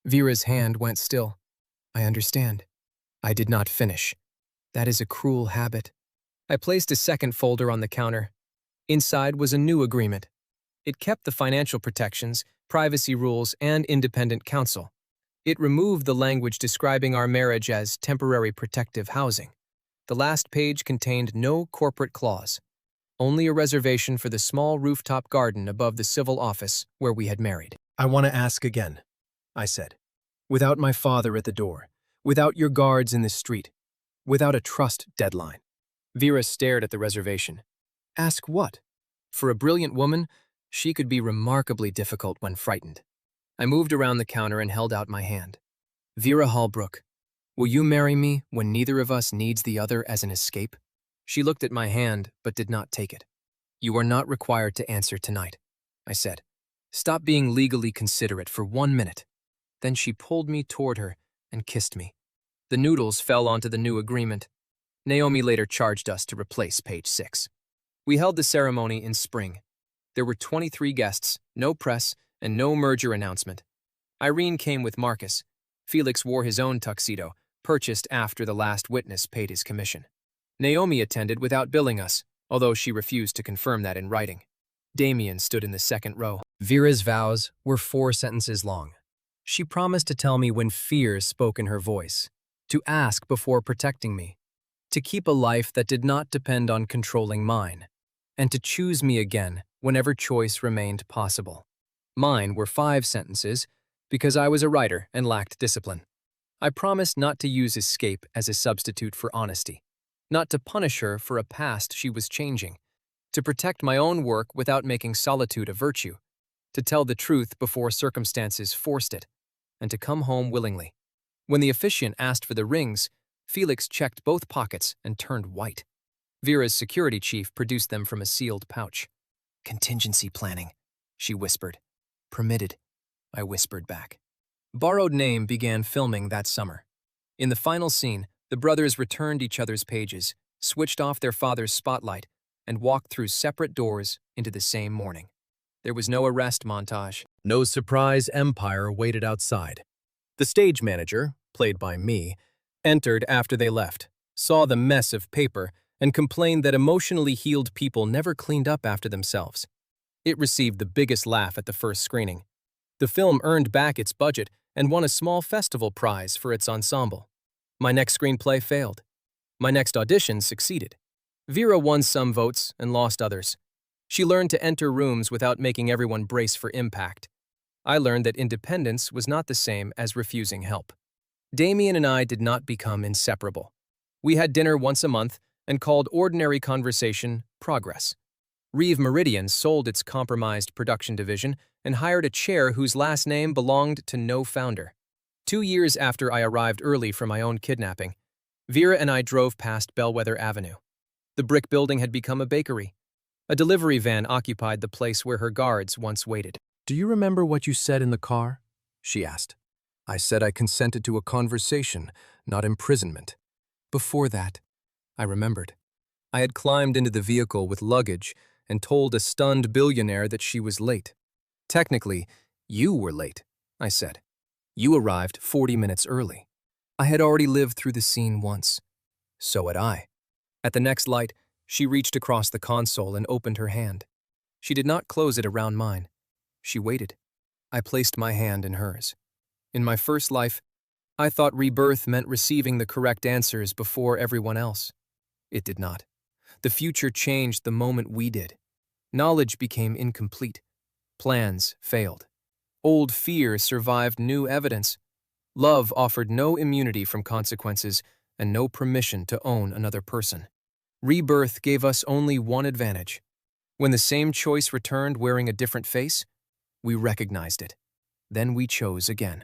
Vera's hand went still. "I understand." I did not finish. That is a cruel habit. I placed a second folder on the counter. Inside was a new agreement. It kept the financial protections, privacy rules, and independent counsel. It removed the language describing our marriage as temporary protective housing. The last page contained no corporate clause, only a reservation for the small rooftop garden above the civil office where we had married. "I want to ask again," I said. "Without my father at the door, without your guards in the street, without a trust deadline." Vera stared at the reservation. Ask what? For a brilliant woman, she could be remarkably difficult when frightened. I moved around the counter and held out my hand. "Vera Halbrook, will you marry me when neither of us needs the other as an escape?" She looked at my hand but did not take it. "You are not required to answer tonight," I said. "Stop being legally considerate for 1 minute." Then she pulled me toward her and kissed me. The noodles fell onto the new agreement. Naomi later charged us to replace page 6. We held the ceremony in spring. There were 23 guests, no press, and no merger announcement. Irene came with Marcus. Felix wore his own tuxedo, purchased after the last witness paid his commission. Naomi attended without billing us, although she refused to confirm that in writing. Damien stood in the second row. Vera's vows were 4 sentences long. She promised to tell me when fear spoke in her voice, to ask before protecting me, to keep a life that did not depend on controlling mine, and to choose me again whenever choice remained possible. Mine were 5 sentences because I was a writer and lacked discipline. I promised not to use escape as a substitute for honesty, not to punish her for a past she was changing, to protect my own work without making solitude a virtue, to tell the truth before circumstances forced it, and to come home willingly. When the officiant asked for the rings, Felix checked both pockets and turned white. Vera's security chief produced them from a sealed pouch. "Contingency planning," she whispered. "Permitted," I whispered back. Borrowed Name began filming that summer. In the final scene, the brothers returned each other's pages, switched off their father's spotlight, and walked through separate doors into the same morning. There was no arrest montage. No surprise empire waited outside. The stage manager, played by me, entered after they left, saw the mess of paper, and complained that emotionally healed people never cleaned up after themselves. It received the biggest laugh at the first screening. The film earned back its budget and won a small festival prize for its ensemble. My next screenplay failed. My next audition succeeded. Vera won some votes and lost others. She learned to enter rooms without making everyone brace for impact. I learned that independence was not the same as refusing help. Damien and I did not become inseparable. We had dinner once a month and called ordinary conversation progress. Reeve Meridian sold its compromised production division and hired a chair whose last name belonged to no founder. 2 years after I arrived early for my own kidnapping, Vera and I drove past Bellwether Avenue. The brick building had become a bakery. A delivery van occupied the place where her guards once waited. "Do you remember what you said in the car?" she asked. "I said I consented to a conversation, not imprisonment." Before that, I remembered. I had climbed into the vehicle with luggage and told a stunned billionaire that she was late. "Technically, you were late," I said. "You arrived 40 minutes early." I had already lived through the scene once. So had I. At the next light, she reached across the console and opened her hand. She did not close it around mine. She waited. I placed my hand in hers. In my first life, I thought rebirth meant receiving the correct answers before everyone else. It did not. The future changed the moment we did. Knowledge became incomplete. Plans failed. Old fear survived new evidence. Love offered no immunity from consequences and no permission to own another person. Rebirth gave us only one advantage. When the same choice returned wearing a different face, we recognized it. Then we chose again.